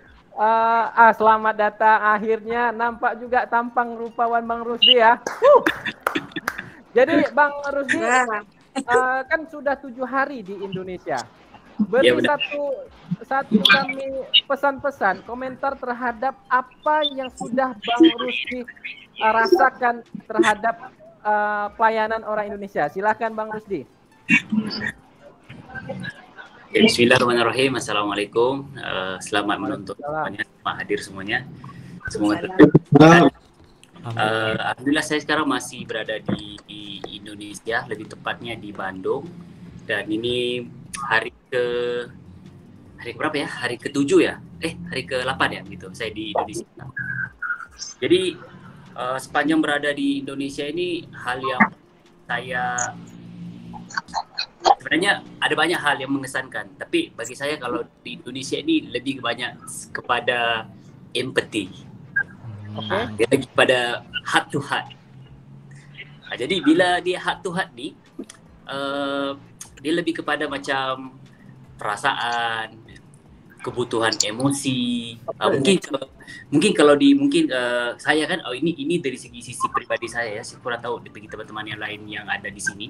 Selamat datang. Akhirnya nampak juga tampang rupawan Bang Rusdi ya. Jadi Bang Rusdi kan sudah 7 hari di Indonesia. Beri satu kami pesan-pesan, komentar terhadap apa yang sudah Bang Rusdi rasakan terhadap pelayanan orang Indonesia. Silakan Bang Rusdi. Bismillahirrahmanirrahim. Assalamualaikum. Selamat menonton semuanya, selamat hadir semuanya. Semoga alhamdulillah saya sekarang masih berada di Indonesia, lebih tepatnya di Bandung. Dan ini hari berapa ya? Hari ke-7 ya? Hari ke-8 ya gitu. Saya di Indonesia. Jadi sepanjang berada di Indonesia ini hal yang saya sebenarnya ada banyak hal yang mengesankan, tapi bagi saya kalau di Indonesia ini lebih banyak kepada empathy. Dia lagi pada heart to heart. Jadi bila dia heart to heart ni dia lebih kepada macam perasaan, kebutuhan emosi. Mungkin kalau saya kan ini dari sisi pribadi saya ya, saya kurang tahu bagi teman-teman yang lain yang ada di sini.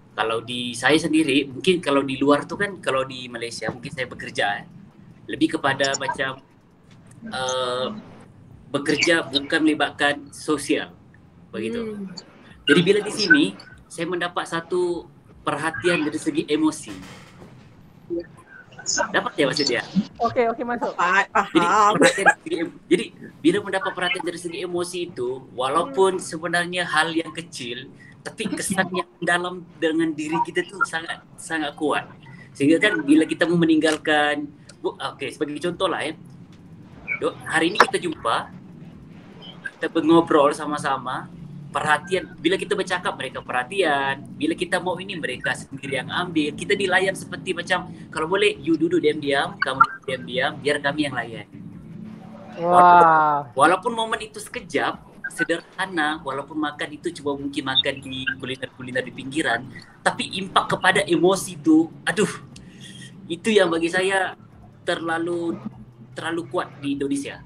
Kalau di saya sendiri, mungkin kalau di luar tuh kan, kalau di Malaysia mungkin saya bekerja lebih kepada macam bekerja bukan melibatkan sosial begitu. Jadi bila di sini saya mendapat satu perhatian dari segi emosi. Dapat ya maksudnya? Oke, masuk. Jadi bila mendapat perhatian dari segi emosi itu, walaupun sebenarnya hal yang kecil, tapi kesan yang dalam dengan diri kita tuh sangat kuat. Sehingga kan bila kita mau meninggalkan, sebagai contoh lah ya, hari ini kita jumpa, kita ngobrol sama-sama, perhatian. Bila kita bercakap mereka perhatian, bila kita mau ini mereka sendiri yang ambil. Kita dilayan seperti macam kalau boleh you duduk diam-diam, kamu diam-diam, biar kami yang layan. Walaupun momen itu sekejap, sederhana, walaupun makan itu cuma mungkin makan di kuliner-kuliner di pinggiran, tapi impak kepada emosi itu, itu yang bagi saya terlalu kuat di Indonesia.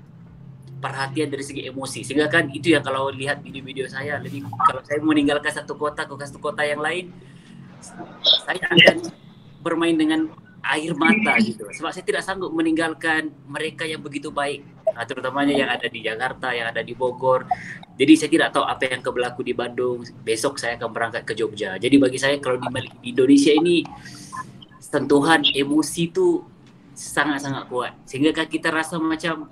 Perhatian dari segi emosi, sehingga kan itu yang kalau lihat video-video saya, lebih kalau saya meninggalkan satu kota ke satu kota yang lain, saya akan bermain dengan air mata gitu, sebab saya tidak sanggup meninggalkan mereka yang begitu baik, terutamanya yang ada di Jakarta, yang ada di Bogor. Jadi saya tidak tahu apa yang berlaku di Bandung. Besok saya akan berangkat ke Jogja. Jadi bagi saya kalau di Indonesia ini sentuhan emosi itu sangat-sangat kuat, sehingga kan kita rasa macam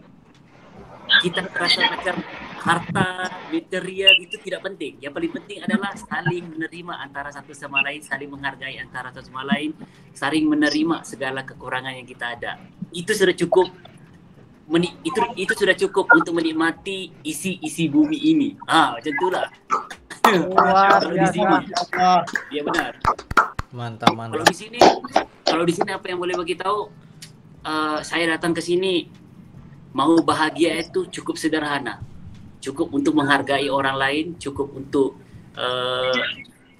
harta, material itu tidak penting. Yang paling penting adalah saling menerima antara satu sama lain, saling menghargai antara satu sama lain, saling menerima segala kekurangan yang kita ada. Itu sudah cukup. Itu sudah cukup untuk menikmati isi bumi ini. Macam itulah. Kalau di sini, ya benar. Mantap. Kalau di sini apa yang boleh bagi tahu? Saya datang ke sini mau bahagia itu cukup sederhana, cukup untuk menghargai orang lain, cukup untuk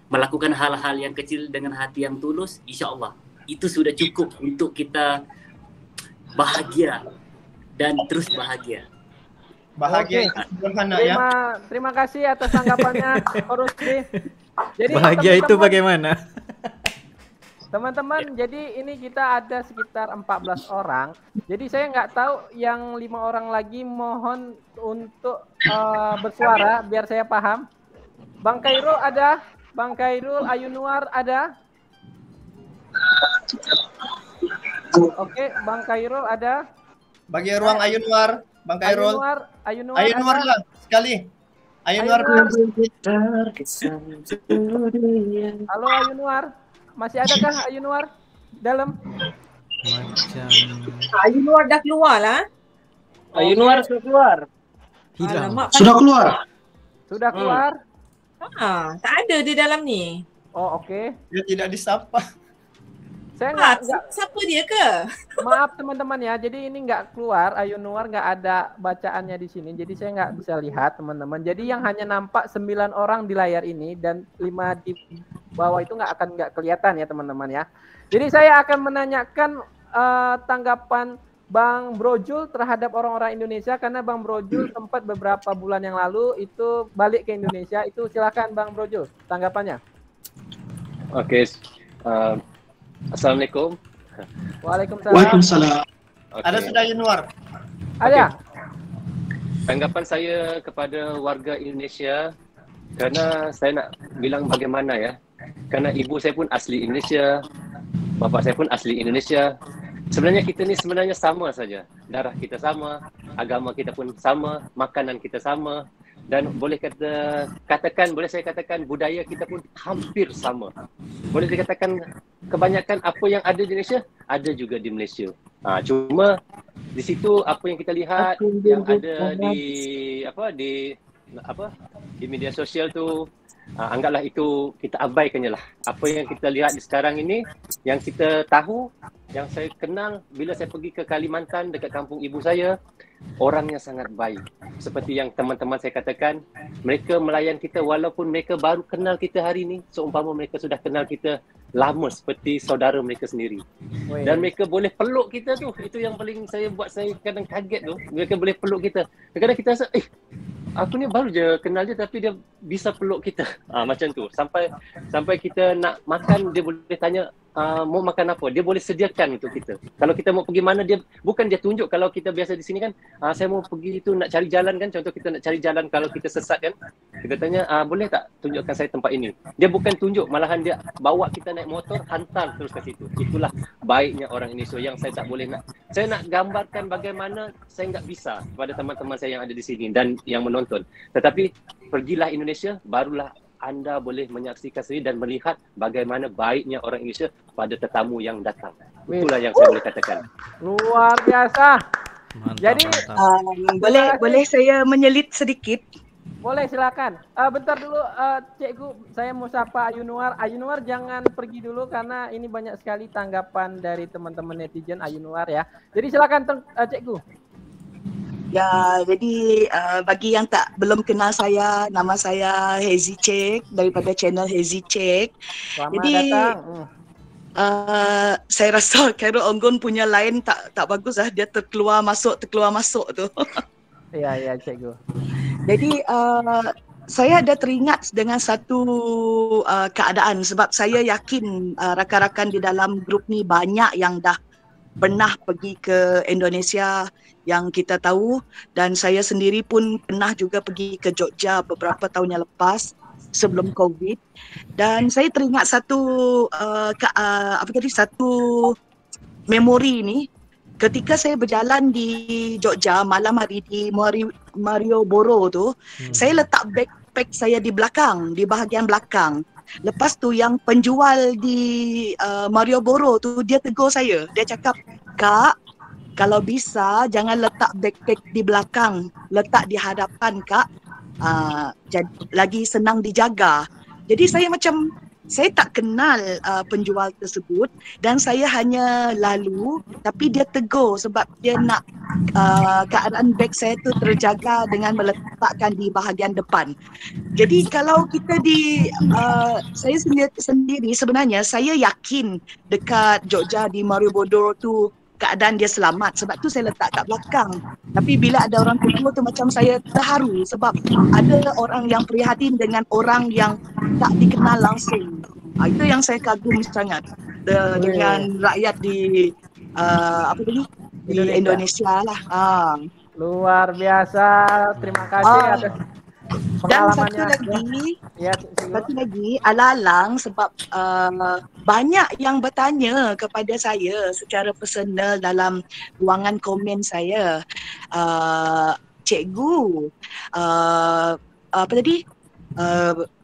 melakukan hal-hal yang kecil dengan hati yang tulus. Insya Allah itu sudah cukup untuk kita bahagia dan terus bahagia. Bahagia sederhana ya. Terima kasih atas tanggapannya, Pak Rusdi. Jadi bahagia itu bagaimana? Teman-teman, jadi ini kita ada sekitar 14 orang. Jadi saya nggak tahu yang 5 orang lagi, mohon untuk bersuara biar saya paham. Bang Khairul ada? Bang Khairul, Ayunuar ada? Oke, Bang Khairul ada? Bagi ruang Ayunuar, Bang Khairul. Ayunuar lah sekali. Ayunuar. Halo Ayunuar. Masih adakah Ayunuar dalam? Ayunuar dah keluar lah. Ayunuar sudah keluar. Sudah keluar. Sudah keluar? Tak ada di dalam ni. Oh, okey. Dia tidak disapa. Saya enggak siapa dia ke? Maaf teman-teman ya. Jadi ini enggak keluar, Ayunuar enggak ada bacaannya di sini. Jadi saya enggak bisa lihat teman-teman. Jadi yang hanya nampak 9 orang di layar ini dan 5 di bawah itu enggak kelihatan ya teman-teman ya. Jadi saya akan menanyakan tanggapan Bang Brojul terhadap orang-orang Indonesia, karena Bang Brojul sempat beberapa bulan yang lalu itu balik ke Indonesia. Itu silakan Bang Brojul tanggapannya. Oke, Assalamualaikum. Waalaikumsalam. Waalaikumsalam. Okay. Ada sudah Yanuar. Ada. Tanggapan saya kepada warga Indonesia, kerana saya nak bilang bagaimana ya. Kerana ibu saya pun asli Indonesia, bapa saya pun asli Indonesia. Sebenarnya kita ni sebenarnya sama saja. Darah kita sama, agama kita pun sama, makanan kita sama, dan boleh boleh saya katakan budaya kita pun hampir sama. Boleh dikatakan kebanyakan apa yang ada di Indonesia ada juga di Malaysia. Cuma di situ apa yang kita lihat yang ada di media sosial tu, anggaplah itu kita abaikannya lah. Apa yang kita lihat di sekarang ini, yang kita tahu, yang saya kenal bila saya pergi ke Kalimantan dekat kampung ibu saya, orangnya sangat baik. Seperti yang teman-teman saya katakan, mereka melayan kita walaupun mereka baru kenal kita hari ini, seumpama mereka sudah kenal kita lama seperti saudara mereka sendiri. Dan mereka boleh peluk kita tu, itu yang paling buat saya kadang kaget tu. Mereka boleh peluk kita. Kadang-kadang kita rasa, aku ni baru je kenal dia tapi dia bisa peluk kita. Macam tu. Sampai kita nak makan, dia boleh tanya, mau makan apa? Dia boleh sediakan untuk kita. Kalau kita mau pergi mana, bukan dia tunjuk. Kalau kita biasa di sini kan, saya mau pergi itu nak cari jalan kan. Contoh kita nak cari jalan, kalau kita sesat kan, kita tanya, boleh tak tunjukkan saya tempat ini? Dia bukan tunjuk, malahan dia bawa kita naik motor, hantar terus ke situ. Itulah baiknya orang Indonesia yang saya tak boleh nak. Saya nak gambarkan bagaimana saya enggak bisa kepada teman-teman saya yang ada di sini dan yang menonton. Tetapi pergilah Indonesia, barulah anda boleh menyaksikan sendiri dan melihat bagaimana baiknya orang Indonesia pada tetamu yang datang. Itulah yang saya boleh katakan. Luar biasa. Mantap, Jadi mantap. Boleh saya menyelit sedikit? Boleh, silakan. Bentar dulu Cikgu, saya mau sapa Ayunuar. Ayunuar jangan pergi dulu karena ini banyak sekali tanggapan dari teman-teman netizen Ayunuar ya. Jadi silakan Cikgu. Ya, jadi bagi yang belum kenal saya, nama saya Hazy Cek daripada channel Hazy Cek. Selamat Jadi datang. saya rasa Khairul Onggon punya line tak bagus lah, dia terkeluar masuk tu. Iya Cikgu. Jadi saya ada teringat dengan satu keadaan sebab saya yakin rakan-rakan di dalam grup ni banyak yang dah pernah pergi ke Indonesia yang kita tahu, dan saya sendiri pun pernah juga pergi ke Jogja beberapa tahun yang lepas sebelum COVID, dan saya teringat satu satu memori ni ketika saya berjalan di Jogja malam hari di Malioboro tu. Saya letak backpack saya di belakang, di bahagian belakang. Lepas tu yang penjual di Malioboro tu dia tegur saya. Dia cakap, "Kak, kalau bisa jangan letak backpack di belakang, letak di hadapan Kak. Lagi senang dijaga." Jadi saya tak kenal penjual tersebut dan saya hanya lalu, tapi dia tegur sebab dia nak keadaan beg saya tu terjaga dengan meletakkan di bahagian depan. Jadi kalau kita saya sendiri sebenarnya saya yakin dekat Jogja di Malioboro tu keadaan dia selamat, sebab tu saya letak kat belakang. Tapi bila ada orang kedua tu macam saya terharu sebab ada orang yang prihatin dengan orang yang tak dikenal langsung. Itu yang saya kagum sangat dengan rakyat di di Indonesia lah. Luar biasa. Terima kasih atas dan pengalamannya. satu lagi ala-alang sebab banyak yang bertanya kepada saya secara personal dalam ruangan komen saya, Cikgu,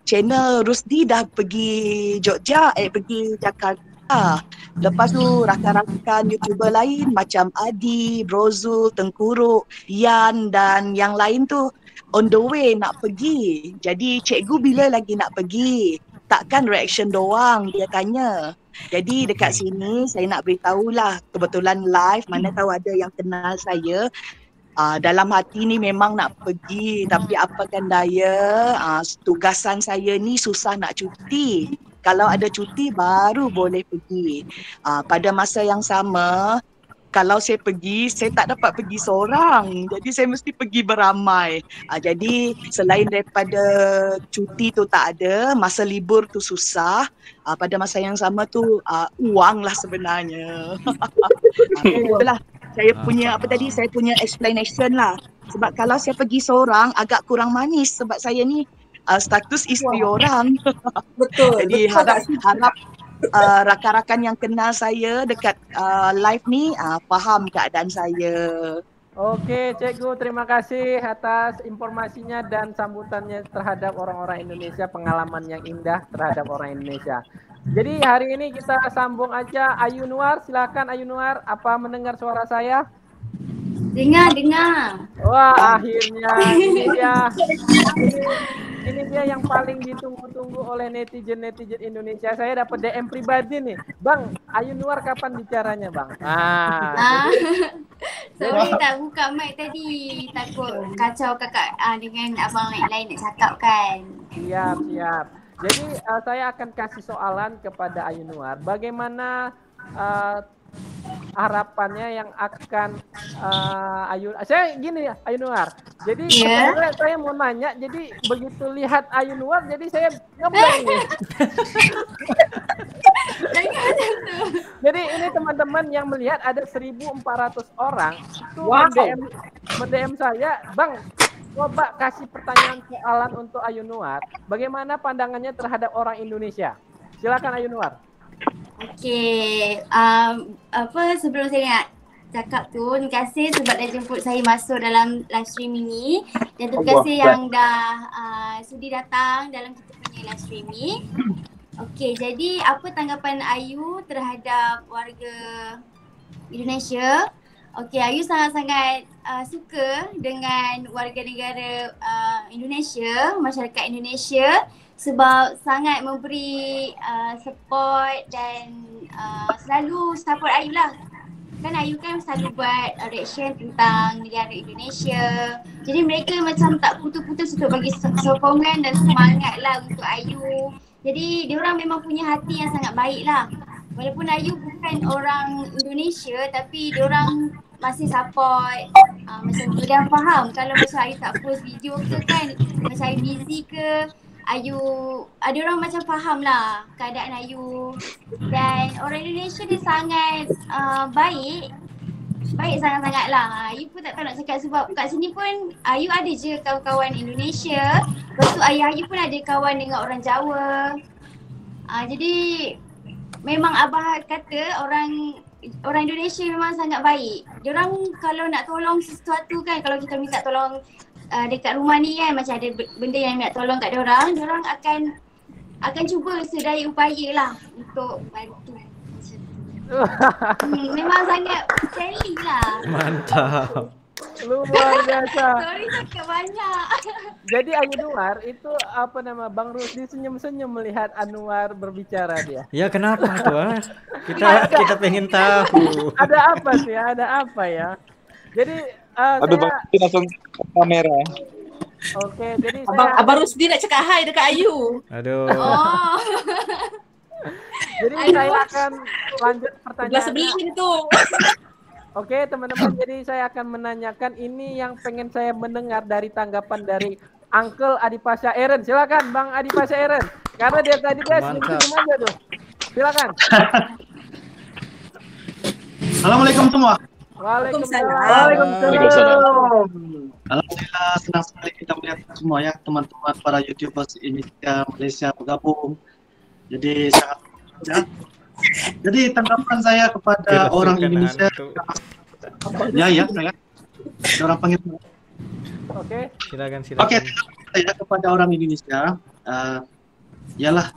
channel Rusdi dah pergi Jogja, pergi Jakarta. Lepas tu rakan-rakan YouTuber lain macam Adi, Brozul, Tengkuruk, Yan dan yang lain tu on the way nak pergi. Jadi cikgu bila lagi nak pergi? Takkan reaction doang, dia tanya. Jadi dekat sini saya nak beritahulah, kebetulan live, mana tahu ada yang kenal saya. Dalam hati ni memang nak pergi, tapi apakan daya, tugasan saya ni susah nak cuti. Kalau ada cuti baru boleh pergi. Pada masa yang sama, kalau saya pergi, saya tak dapat pergi seorang. Jadi saya mesti pergi beramai. Jadi selain daripada cuti tu tak ada, masa libur tu susah. Pada masa yang sama tu uang lah sebenarnya. Itulah saya punya saya punya explanation lah. Sebab kalau saya pergi seorang agak kurang manis sebab saya ni status isteri orang. Betul. Jadi harap rakan-rakan yang kenal saya dekat live ni faham keadaan saya. Oke, Cikgu, terima kasih atas informasinya dan sambutannya terhadap orang-orang Indonesia, pengalaman yang indah terhadap orang Indonesia. Jadi hari ini kita sambung aja Ayu Nuar, silakan Ayu Nuar, apa mendengar suara saya? Dengar. Wah, akhirnya ini dia yang paling ditunggu-tunggu oleh netizen Indonesia. Saya dapat DM pribadi nih, Bang, Ayu Nuar kapan bicaranya, Bang? Sorry tak buka mic tadi, takut kacau kakak dengan abang lain nak cakap kan. Siap. Jadi saya akan kasih soalan kepada Ayu Nuar. Bagaimana harapannya yang akan saya gini ya, Ayu Nuar. Jadi saya mau nanya, jadi begitu lihat Ayu Nuar, jadi saya ngeblank nih. Jadi ini teman-teman yang melihat ada 1.400 orang itu DM saya, Bang, coba kasih pertanyaan soalan untuk Ayu Nuar. Bagaimana pandangannya terhadap orang Indonesia? Silakan Ayu Nuar. Okey, sebelum saya nak cakap tu, terima kasih sebab dah jemput saya masuk dalam live stream ini dan terima kasih yang dah sudi datang dalam kita punya live stream ni. Okey, jadi apa tanggapan Ayu terhadap warga Indonesia? Okey, Ayu sangat-sangat suka dengan warga negara Indonesia, masyarakat Indonesia sebab sangat memberi support dan selalu support Ayu lah. Kan Ayu kan selalu buat reaction tentang negara Indonesia. Jadi mereka macam tak putus-putus untuk bagi sokongan dan semangat lah untuk Ayu. Jadi diorang memang punya hati yang sangat baik lah. Walaupun Ayu bukan orang Indonesia tapi diorang masih support. Macam dia faham kalau macam Ayu tak post video ke kan, macam Ayu busy ke, Ayu, ada orang macam faham lah keadaan Ayu. Dan orang Indonesia dia sangat baik sangat-sangat lah. Ayu pun tak tahu nak cakap sebab kat sini pun Ayu ada je kawan-kawan Indonesia. Lepas tu ayah Ayu pun ada kawan dengan orang Jawa. Jadi memang abah kata orang Indonesia memang sangat baik. Diorang kalau nak tolong sesuatu kan, kalau kita minta tolong dekat rumah ni kan, macam ada benda yang nak tolong kat diorang akan cuba sedaya upaya lah untuk bantu. Memang sangat friendly lah. Mantap. Luar biasa. Sorry cakap banyak. Jadi Ayu Nuar itu Bang Rusdi senyum-senyum melihat Anwar berbicara dia. Ya kenapa tuh? Kita pengen tahu. Ada apa sih? Ada apa ya? Jadi Bang, langsung kamera. Oke, jadi Abang Rusdi nak cakap hai dekat Ayu. Aduh. Oh. Jadi saya akan lanjut pertanyaan. Sebelah tu. Oke teman-teman, jadi saya akan menanyakan ini yang pengen saya mendengar dari tanggapan dari Uncle Adipasya Eren. Silakan Bang Adipasya Eren. Karena dia tadi senyum aja tuh. Silakan. Assalamualaikum semua. Waalaikumsalam. Alhamdulillah senang sekali kita melihat semua ya teman-teman para YouTubers Indonesia, Malaysia bergabung. Jadi sangat ya. Jadi tanggapan saya kepada orang Indonesia saya orang panggil. Oke. Silakan. Oke, saya kepada orang Indonesia ialah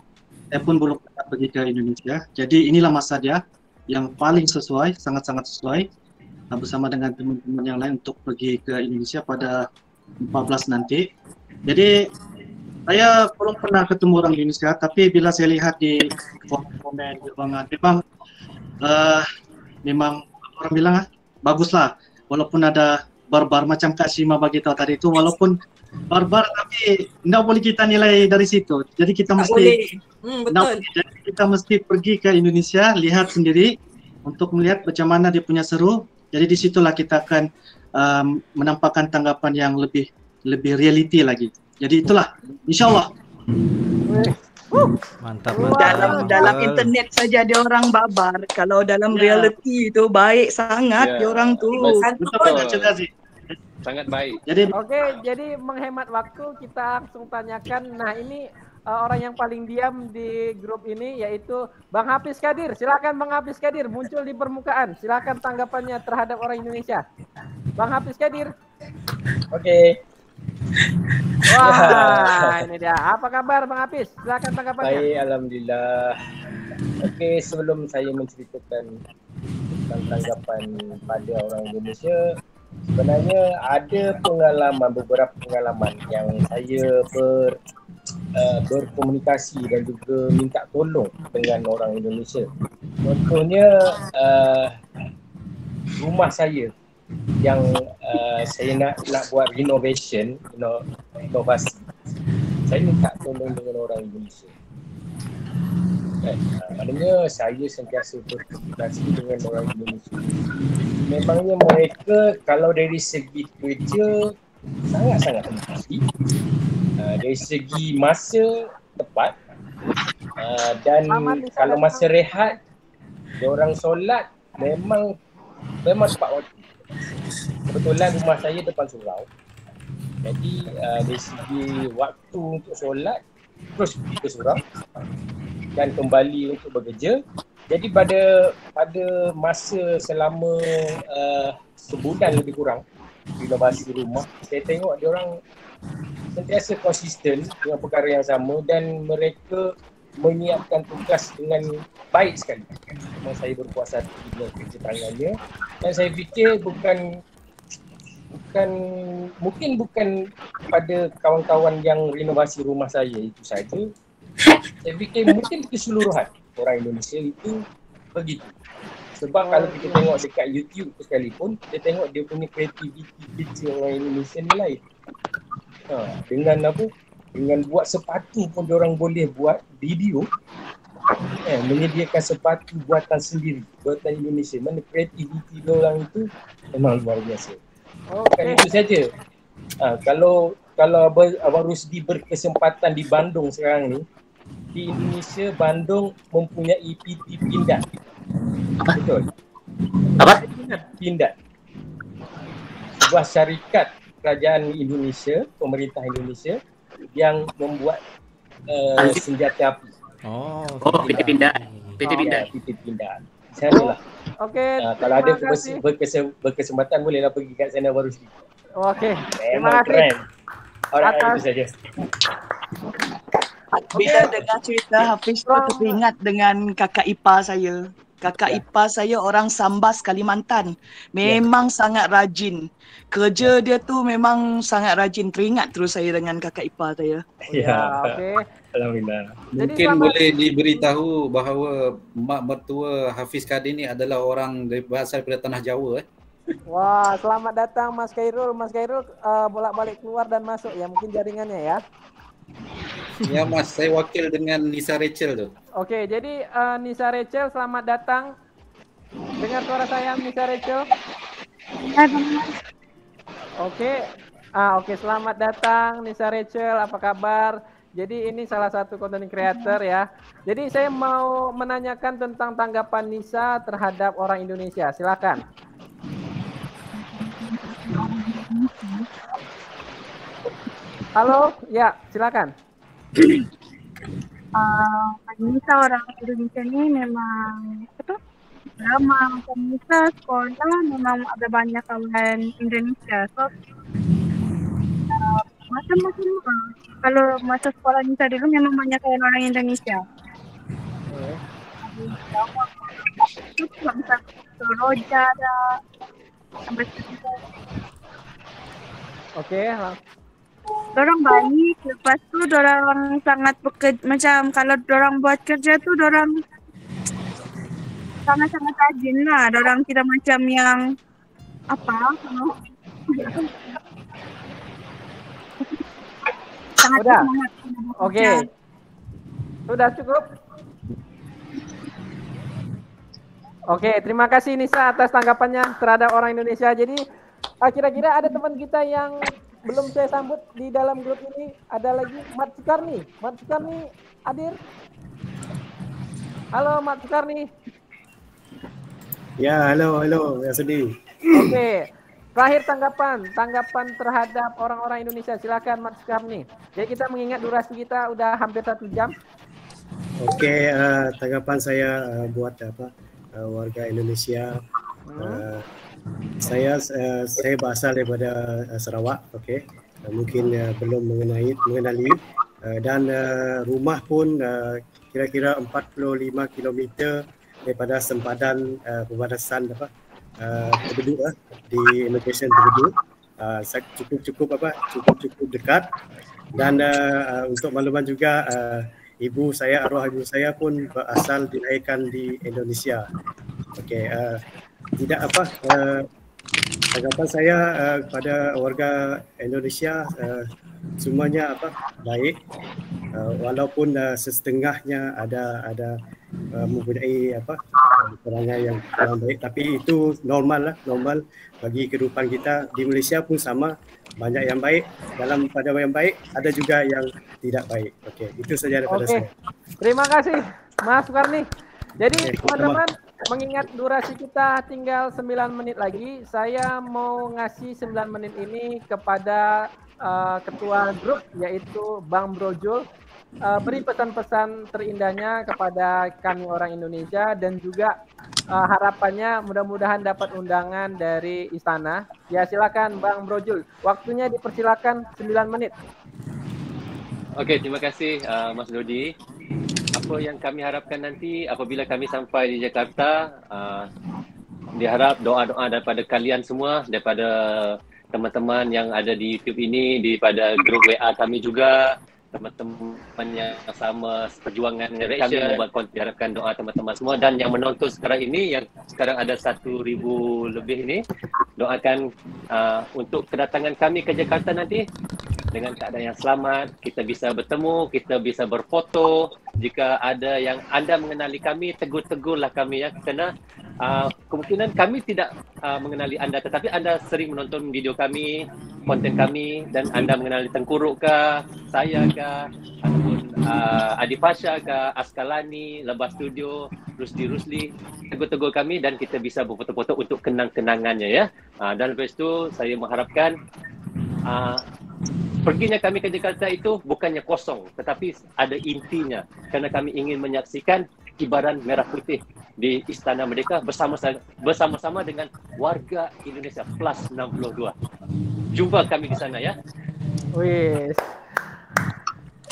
saya pun belum pernah pergi ke Indonesia. Jadi inilah masa dia yang paling sesuai, sangat-sangat sesuai bersama dengan teman-teman yang lain untuk pergi ke Indonesia pada 14 nanti. Jadi saya belum pernah ketemu orang Indonesia, tapi bila saya lihat di komen memang orang bilang baguslah, walaupun ada barbar macam Kak Shima bagi tahu tadi itu, walaupun barbar tapi tidak boleh kita nilai dari situ. Jadi kita mesti pergi ke Indonesia, lihat sendiri untuk melihat macam mana dia punya seru. Jadi di situlah kita akan menampakkan tanggapan yang lebih realiti lagi. Jadi itulah, insyaAllah. Mantap, Dalam internet saja dia orang babar. Kalau dalam reality itu baik sangat dia orang tu. Betul. Sangat baik. Jadi menghemat waktu kita langsung tanyakan. Nah ini orang yang paling diam di grup ini yaitu Bang Hafiz Qadir. Silakan Bang Hafiz Qadir muncul di permukaan. Silakan tanggapannya terhadap orang Indonesia. Bang Hafiz Qadir. Oke. Wah, ini dia. Apa kabar Bang Hafiz? Silakan tanggapannya. Baik, alhamdulillah. Oke, sebelum saya menceritakan tentang tanggapan pada orang Indonesia, sebenarnya ada beberapa pengalaman yang saya berkomunikasi dan juga minta tolong dengan orang Indonesia. Contohnya rumah saya yang saya nak buat inovasi. Saya minta tolong dengan orang Indonesia. Maknanya saya sentiasa berkomunikasi dengan orang Indonesia. Memangnya mereka kalau dari segi kerja sangat-sangat tepat. Dari segi masa tepat, dan kalau masa rehat, diorang solat memang tepat waktu. Kebetulan rumah saya depan surau. Jadi dari segi waktu untuk solat terus pergi ke surau dan kembali untuk bekerja. Jadi pada masa selama sebulan lebih kurang renovasi rumah, saya tengok dia orang sentiasa konsisten dengan perkara yang sama dan mereka menyiapkan tugas dengan baik sekali. Memang saya berpuas hati dengan kerja tangannya dan saya fikir mungkin bukan pada kawan-kawan yang renovasi rumah saya itu saja. Saya fikir mungkin keseluruhan orang Indonesia itu begitu. Sebab kalau kita tengok dekat YouTube sekalipun, kita tengok dia punya kreativiti kerja orang Indonesia ni lain. Dengan buat sepatu pun diorang boleh buat video, menyediakan sepatu buatan sendiri, buatan Indonesia. Mana kreativiti diorang itu memang luar biasa. Bukan itu saja. Kalau Abang Rusdi berkesempatan di Bandung sekarang ni, di Indonesia Bandung mempunyai PT Pindad. Betul? Apa? Pindad. Sebuah syarikat kerajaan Indonesia, pemerintah Indonesia yang membuat senjata api. PT Pindad. PT Pindad. Sanalah. Kalau ada berkesempatan bolehlah pergi kat sana baru sikit. Terima kasih. Alright, itu saja. Bila dengar cerita Hafiz tu teringat dengan kakak ipar saya. Kakak ipar saya orang Sambas, Kalimantan. Memang sangat rajin. Kerja dia tu memang sangat rajin. Teringat terus saya dengan kakak ipar saya. Alhamdulillah. Mungkin boleh diberitahu bahawa mak mertua Hafiz Qadir ni adalah orang berasal daripada tanah Jawa. Wah, selamat datang Mas Khairul. Mas Khairul bolak-balik keluar dan masuk ya, mungkin jaringannya ya. Ya Mas, saya wakil dengan Nisa Rachel tu. Oke, jadi Nisa Rachel selamat datang. Dengar suara saya Nisa Rachel? Oke, selamat datang Nisa Rachel, apa kabar? Jadi ini salah satu content creator ya. Jadi saya mau menanyakan tentang tanggapan Nisa terhadap orang Indonesia. Silakan. Halo, ya silakan. Nisa orang Indonesia ni memang ramah. Nisa sekolah memang ada banyak kawan Indonesia. So macam-macam kalau masa sekolah Nisa dulu memang banyak kawan orang Indonesia. Itu juga bisa Roja ada sampai dorang baik, lepas tu dorang sangat bekerja, macam kalau dorang buat kerja tu dorang sangat-sangat rajin lah. Dorang tidak macam yang Sudah. Sudah cukup. Oke, terima kasih Nisa atas tanggapannya terhadap orang Indonesia. Jadi kira-kira ada teman kita yang belum saya sambut di dalam grup ini. Ada lagi Mat Sukarni. Mat Sukarni hadir. Halo Mat Sukarni. Ya, halo, ya sedih. Oke, terakhir tanggapan terhadap orang-orang Indonesia. Silakan Mat Sukarni. Jadi kita mengingat durasi kita udah hampir 1 jam. Oke, tanggapan saya buat warga Indonesia. Saya berasal daripada Sarawak, okey. Mungkin belum mengenali dan rumah pun kira-kira 45 km daripada sempadan perbatasan penduduk di immigration penduduk. Cukup dekat. Dan untuk makluman juga arwah ibu saya pun berasal dilahirkan di Indonesia. Okey, tanggapan saya kepada warga Indonesia semuanya baik, walaupun setengahnya ada mempunyai perangai yang kurang baik, tapi itu normal bagi kehidupan kita. Di Malaysia pun sama, banyak yang baik, pada yang baik ada juga yang tidak baik. Okey, itu saja daripada saya. Terima kasih Mas Sukarni. Jadi teman-teman, mengingat durasi kita tinggal 9 menit lagi, saya mau ngasih 9 menit ini kepada ketua grup yaitu Bang Brojul. Beri pesan-pesan terindahnya kepada kami orang Indonesia dan juga harapannya mudah-mudahan dapat undangan dari istana. Ya, silakan Bang Brojul. Waktunya dipersilakan 9 menit. Oke, terima kasih Mas Dodi. Apa yang kami harapkan nanti apabila kami sampai di Jakarta, diharap doa-doa daripada kalian semua, daripada teman-teman yang ada di YouTube ini, daripada grup WA kami juga, teman-teman yang sama perjuangan kami membuat konten. Diharapkan doa teman-teman semua dan yang menonton sekarang ini, yang sekarang ada 1,000 lebih ini, doakan untuk kedatangan kami ke Jakarta nanti dengan keadaan yang selamat, kita bisa bertemu, kita bisa berfoto. Jika ada yang anda mengenali kami, tegur-tegurlah kami ya, kerana kemungkinan kami tidak mengenali anda, tetapi anda sering menonton video kami, konten kami, dan anda mengenali Tengkuruk ke, saya ke, ataupun Adi Pasha ke, Askalani, Lebah Studio, Rusli, tegur-tegur kami dan kita bisa berfoto-foto untuk kenang-kenangannya ya. Dan lepas itu saya mengharapkan perginya kami ke Jakarta itu bukannya kosong, tetapi ada intinya, kerana kami ingin menyaksikan kibaran merah putih di Istana Merdeka bersama-sama dengan warga Indonesia plus 62. Jumpa kami di sana ya. Wis.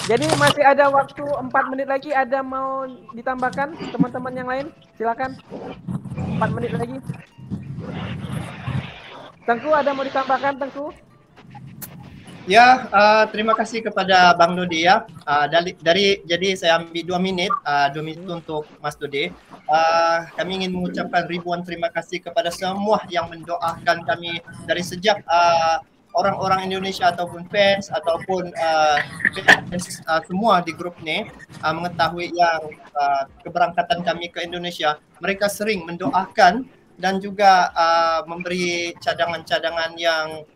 Jadi masih ada waktu 4 menit lagi. Ada mau ditambahkan teman-teman yang lain? Silakan. 4 menit lagi. Tengku, ada mau ditambahkan Tengku? Ya, terima kasih kepada Bang Dodi ya. Jadi saya ambil 2 minit, 2 minit untuk Mas Dodi. Kami ingin mengucapkan ribuan terima kasih kepada semua yang mendoakan kami dari sejak orang-orang Indonesia ataupun fans ataupun semua di grup ni mengetahui yang keberangkatan kami ke Indonesia. Mereka sering mendoakan dan juga memberi cadangan-cadangan yang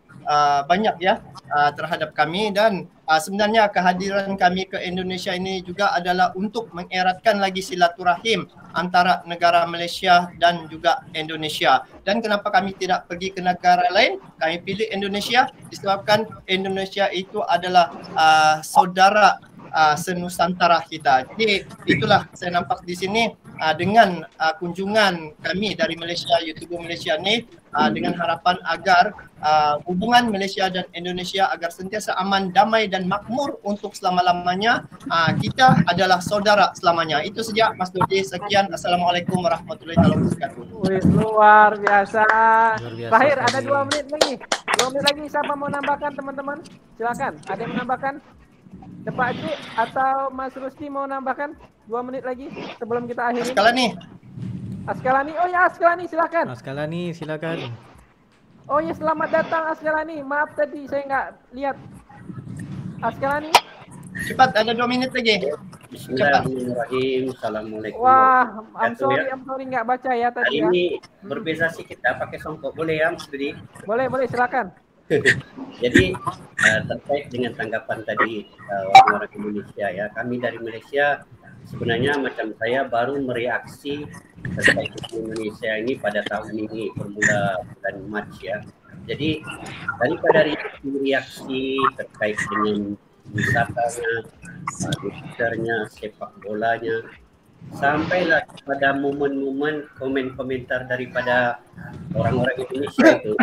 banyak ya terhadap kami. Dan sebenarnya kehadiran kami ke Indonesia ini juga adalah untuk mengeratkan lagi silaturahim antara negara Malaysia dan juga Indonesia. Dan kenapa kami tidak pergi ke negara lain? Kami pilih Indonesia disebabkan Indonesia itu adalah saudara senusantara kita. Jadi itulah saya nampak di sini dengan kunjungan kami dari Malaysia, YouTuber Malaysia ni, dengan harapan agar hubungan Malaysia dan Indonesia agar sentiasa aman, damai dan makmur untuk selama-lamanya. Kita adalah saudara selamanya. Itu saja Mas Dodi. Sekian. Assalamualaikum warahmatullahi wabarakatuh. Luar biasa. Terakhir ada 2 menit lagi. 2 menit lagi. Siapa mau nambahkan teman-teman? Silakan. Ada yang menambahkan? Pak Cik atau Mas Rusdi mau nambahkan 2 menit lagi sebelum kita akhiri? Askalani. Oh ya, Askalani silakan. Askalani silakan. Oh ya, selamat datang Askalani. Maaf tadi saya nggak lihat. Askalani. Cepat, ada 2 menit lagi. Bismillahirrahmanirrahim. Assalamualaikum. Wah, I'm warahmatullahi sorry nggak baca ya wabarakatuh. tadi Hari ya. ini berbeza sih kita pakai songkok, boleh ya Mas Budi? Boleh, silakan. Jadi terkait dengan tanggapan tadi orang-orang Indonesia ya, kami dari Malaysia sebenarnya macam saya baru mereaksi terkait Indonesia ini pada tahun ini bermula bulan Mac ya. Jadi daripada reaksi terkait dengan wisatanya, militernya, sepak bolanya, sampailah pada momen-momen komen-komentar daripada orang-orang Indonesia itu.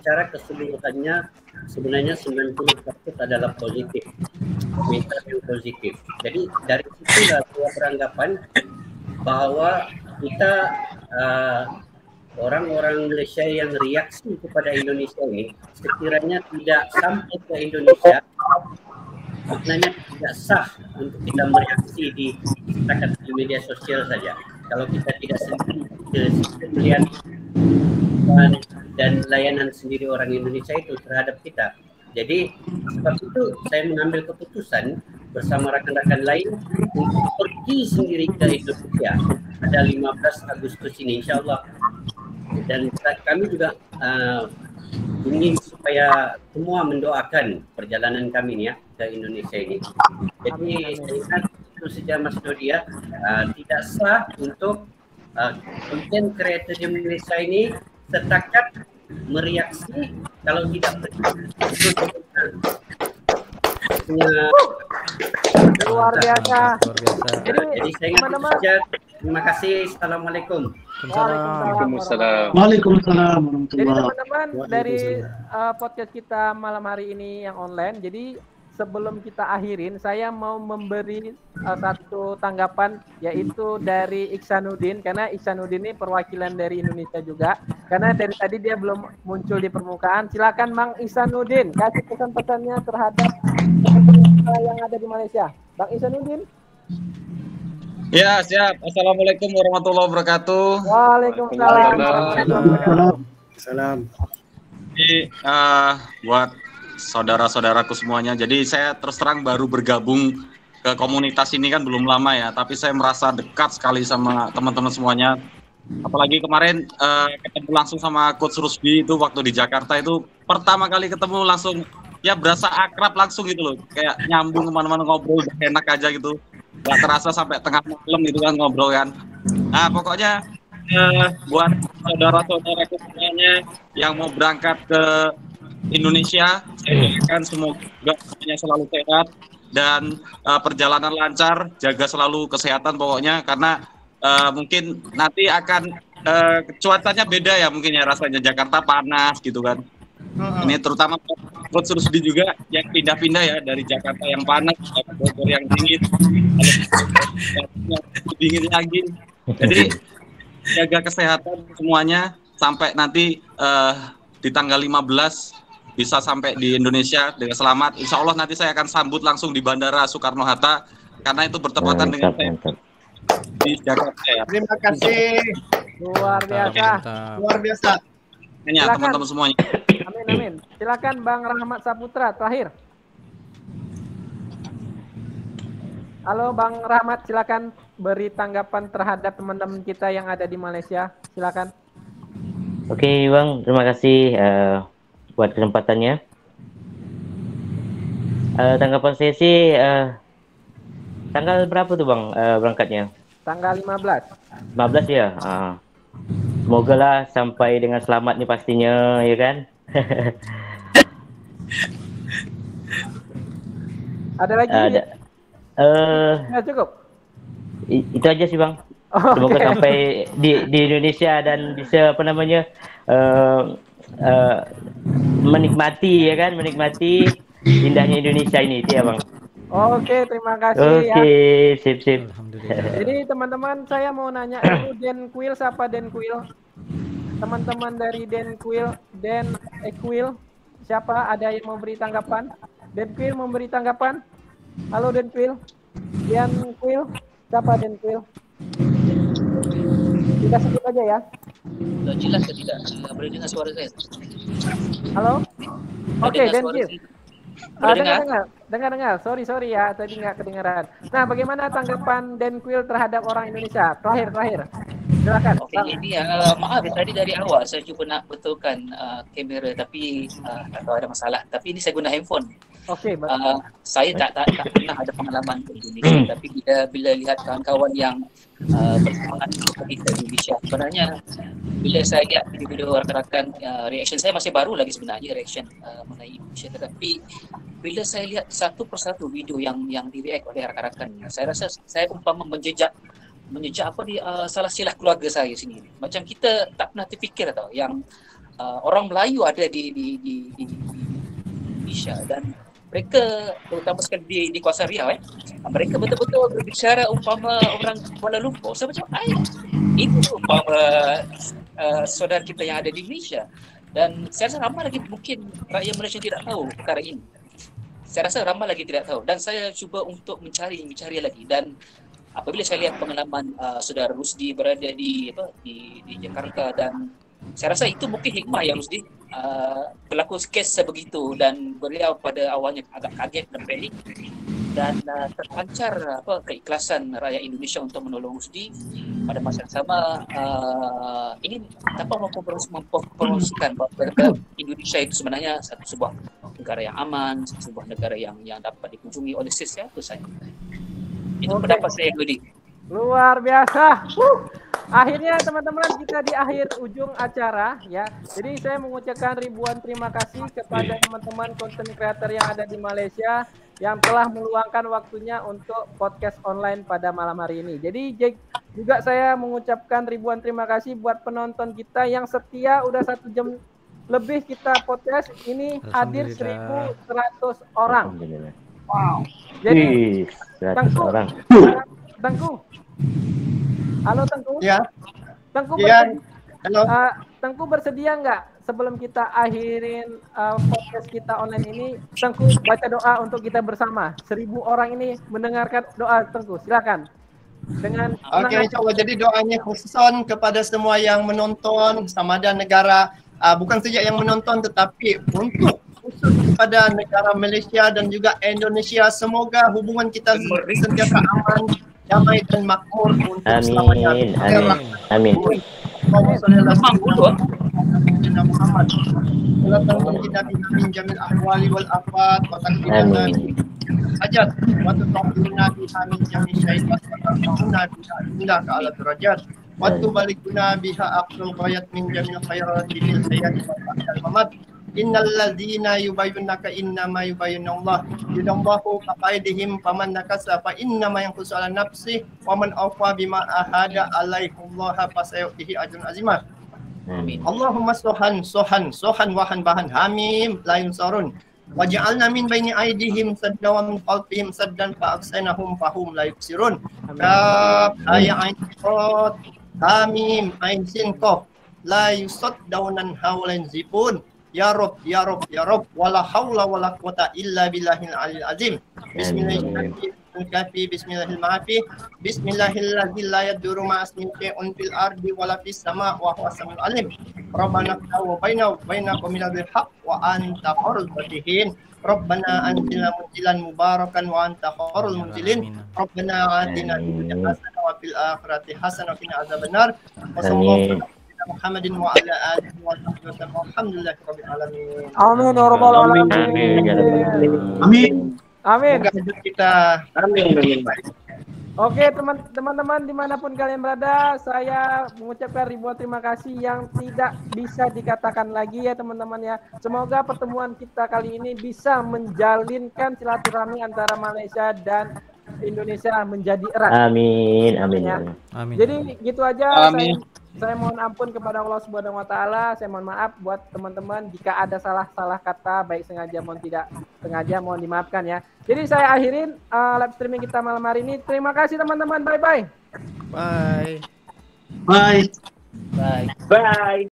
Secara keseluruhannya sebenarnya 90% adalah positif, komentar yang positif. Jadi dari situlah saya beranggapan bahwa kita orang-orang Malaysia yang reaksi kepada Indonesia ini sekiranya tidak sampai ke Indonesia, maknanya tidak sah untuk kita mereaksi di media sosial saja. Kalau kita tidak sendiri melihat dan layanan sendiri orang Indonesia itu terhadap kita. Jadi sebab itu saya mengambil keputusan bersama rekan-rekan lain untuk pergi sendiri ke Indonesia pada 15 Agustus ini insya-Allah. Dan kami juga ingin supaya semua mendoakan perjalanan kami ya ke Indonesia ini. Jadi saya ingat itu saja Mas Dodi ya, tidak sah untuk content creator di Malaysia ini setakat mereaksi kalau tidak luar biasa. Jadi saya ingat itu saja. Terima kasih. Assalamualaikum. Waalaikumsalam. Waalaikumsalam Jadi warahmatullahi teman-teman dari podcast kita malam hari ini yang online, jadi sebelum kita akhirin, saya mau memberi satu tanggapan yaitu dari Iksanuddin, karena Iksanuddin ini perwakilan dari Indonesia juga. Karena dari tadi dia belum muncul di permukaan. Silakan Bang Iksanuddin, kasih pesan-pesannya terhadap yang ada di Malaysia. Bang Iksanuddin. Ya, siap. Assalamualaikum warahmatullahi wabarakatuh. Waalaikumsalam. Salam. Jadi buat saudara-saudaraku semuanya. Jadi saya terus terang baru bergabung ke komunitas ini kan belum lama ya, tapi saya merasa dekat sekali sama teman-teman semuanya. Apalagi kemarin ketemu langsung sama Coach Rusdi itu waktu di Jakarta itu pertama kali ketemu langsung ya berasa akrab langsung gitu loh. Kayak nyambung kemana-mana ngobrol enak aja gitu. Gak terasa sampai tengah malam gitu kan ngobrol kan. Nah pokoknya buat saudara-saudaraku semuanya yang mau berangkat ke Indonesia, saya doakan semoga semuanya selalu sehat dan perjalanan lancar, jaga selalu kesehatan pokoknya karena mungkin nanti akan cuacanya beda ya mungkin ya rasanya Jakarta panas gitu kan. Ini terutama Coach Rusdi juga yang pindah-pindah ya dari Jakarta yang panas ke Bogor yang dingin, dingin lagi. Jadi jaga kesehatan semuanya sampai nanti di tanggal 15 bisa sampai di Indonesia dengan selamat. Insya Allah nanti saya akan sambut langsung di Bandara Soekarno-Hatta karena itu bertepatan dengan saya di Jakarta ya. Terima kasih. Luar biasa. Luar biasa. Ya teman-teman semuanya. Amin. Silakan Bang Rahmat Saputra terakhir. Halo Bang Rahmat, silakan beri tanggapan terhadap teman-teman kita yang ada di Malaysia. Silakan. Oke Bang, terima kasih buat kesempatannya. Tanggapan saya sih tanggal berapa tuh Bang berangkatnya? Tanggal 15. 15 ya. Semoga lah sampai dengan selamat nih pastinya ya kan. Ada lagi? Ya cukup. Itu aja sih Bang. Semoga sampai di Indonesia dan bisa apa namanya menikmati ya kan, menikmati indahnya Indonesia ini itu ya Bang. Oke, terima kasih ya. Oke, sip. Jadi teman-teman saya mau nanya dulu Den Kuil, siapa Den Kuil? Teman-teman dari Den Kuil, Den Equil, siapa ada yang mau beri tanggapan? Den Kuil memberi tanggapan? Halo Den Kuil. Den Kuil, siapa Den Kuil? Kita sebut aja ya. Sudah jelas atau tidak? Boleh dengar suara saya? Halo? Oke, Den Kuil. Dengar. Sorry ya, tadi nggak kedengaran. Nah, bagaimana tanggapan Denquil terhadap orang Indonesia? Terakhir. Silakan. Oke, ini maaf ya, tadi dari awal saya cuba nak betulkan kamera tapi tak tahu ada masalah. Tapi ini saya guna handphone. Oke, saya tak pernah ada pengalaman ke Indonesia, tapi bila lihat kawan-kawan yang bersemangat seperti kita di Indonesia, sebenarnya bila saya lihat video-video rakan-rakan, reaction saya masih baru lagi sebenarnya reaction mengenai Indonesia, tetapi bila saya lihat satu persatu video yang di-react oleh rakan-rakan, saya rasa saya umpama menjejak apa di salah silah keluarga saya sendiri. Macam kita tak pernah terfikir tau yang orang Melayu ada di Indonesia, dan mereka terutama sekali di kawasan Riau mereka betul-betul berbicara umpama orang Kuala Lumpur. Saya macam itu umpama saudara kita yang ada di Indonesia, dan saya rasa ramai lagi mungkin rakyat Malaysia tidak tahu perkara ini. Saya rasa ramai lagi tidak tahu, dan saya cuba untuk mencari lagi. Dan apabila saya lihat pengalaman saudara Rusdi berada di Jakarta, dan saya rasa itu mungkin hikmah yang Rusdi berlaku kes sebegitu, dan beliau pada awalnya agak kaget dan panik, dan terpancar keikhlasan rakyat Indonesia untuk menolong Rusdi. Pada masa yang sama ini tanpa mempromosikan bahawa Indonesia itu sebenarnya sebuah negara yang aman, sebuah negara yang dapat dikunjungi oleh sesiapa saja. Itu pendapat saya, Budi. Luar biasa. Akhirnya teman-teman kita di akhir ujung acara ya. Jadi saya mengucapkan ribuan terima kasih kepada teman-teman content creator yang ada di Malaysia yang telah meluangkan waktunya untuk podcast online pada malam hari ini. Jadi juga saya mengucapkan ribuan terima kasih buat penonton kita yang setia udah 1 jam lebih kita podcast ini, hadir 1.100 orang. Wow. Jadi Tengku. Halo Tengku. Ya. Tengku ya. Halo. Tengku bersedia nggak sebelum kita akhirin podcast kita online ini, Tengku baca doa untuk kita bersama. 1.000 orang ini mendengarkan doa Tengku. Silakan. Dengan Oke, coba jadi doanya khusus kepada semua yang menonton, sama ada negara bukan saja yang menonton tetapi untuk khusus kepada negara Malaysia dan juga Indonesia, semoga hubungan kita sentiasa aman, damai dan makmur untuk selamanya. Amin. Jamil ahwali wal afat wa taqdiran hajat wa tuqbilna bi amin jamil syaitan wa ta'una bi ta'ala ala derajat wa tubalikuna biha aqsal ghayat min jamil khairat bil hayat wal mamat. Innal ladzina yubayyunaka innama yubayyunallah yudallahu faqaidihim faman nakasa fa innama yanqusu ala nafsi wa man awfa bima ahada alaihillaha fasayutihi ajrun azimah. Amin. Allahumma sohan wahan bahan hamim la yunsarun waj'alna min baini aydihim saddan wa min khalfihim saddan fa aksaynahum fahum la yubsirun. Kaf ya ain qad hamim ain sin qaf la yusaddaunan hawlan zipun. Ya Rob, wala haula wala quwata illa billahil aliyil azim. Bismillahirrahmanirrahim. Bismillahilladzi la yadurru ma'asmihi syai'un fil ardi wala fis sama' wa huwas samiul alim. Rabbana wa bainakum minal haqq wa anta khairul fatihin. Rabbana anzilna munzilan mubarakan wa anta khairul munzilin. Rabbana atina fid dunya hasanah wa fil akhirati hasanah wa qina adzabannar. Wa sallallahu Muhammadin wa ala alihi wa sahbihi walhamdulillahi rabbil alamin. Amin ya rabbal alamin. Amin. Kita amin. Oke teman-teman dimanapun kalian berada, saya mengucapkan ribuan terima kasih yang tidak bisa dikatakan lagi ya teman-teman ya. Semoga pertemuan kita kali ini bisa menjalinkan silaturahmi antara Malaysia dan Indonesia menjadi erat. Amin. Jadi gitu aja. Amin. Saya mohon ampun kepada Allah Subhanahu wa taala. Saya mohon maaf buat teman-teman jika ada salah kata baik sengaja maupun tidak sengaja, mohon dimaafkan ya. Jadi saya akhirin live streaming kita malam hari ini. Terima kasih teman-teman. Bye. Bye. Bye. Bye.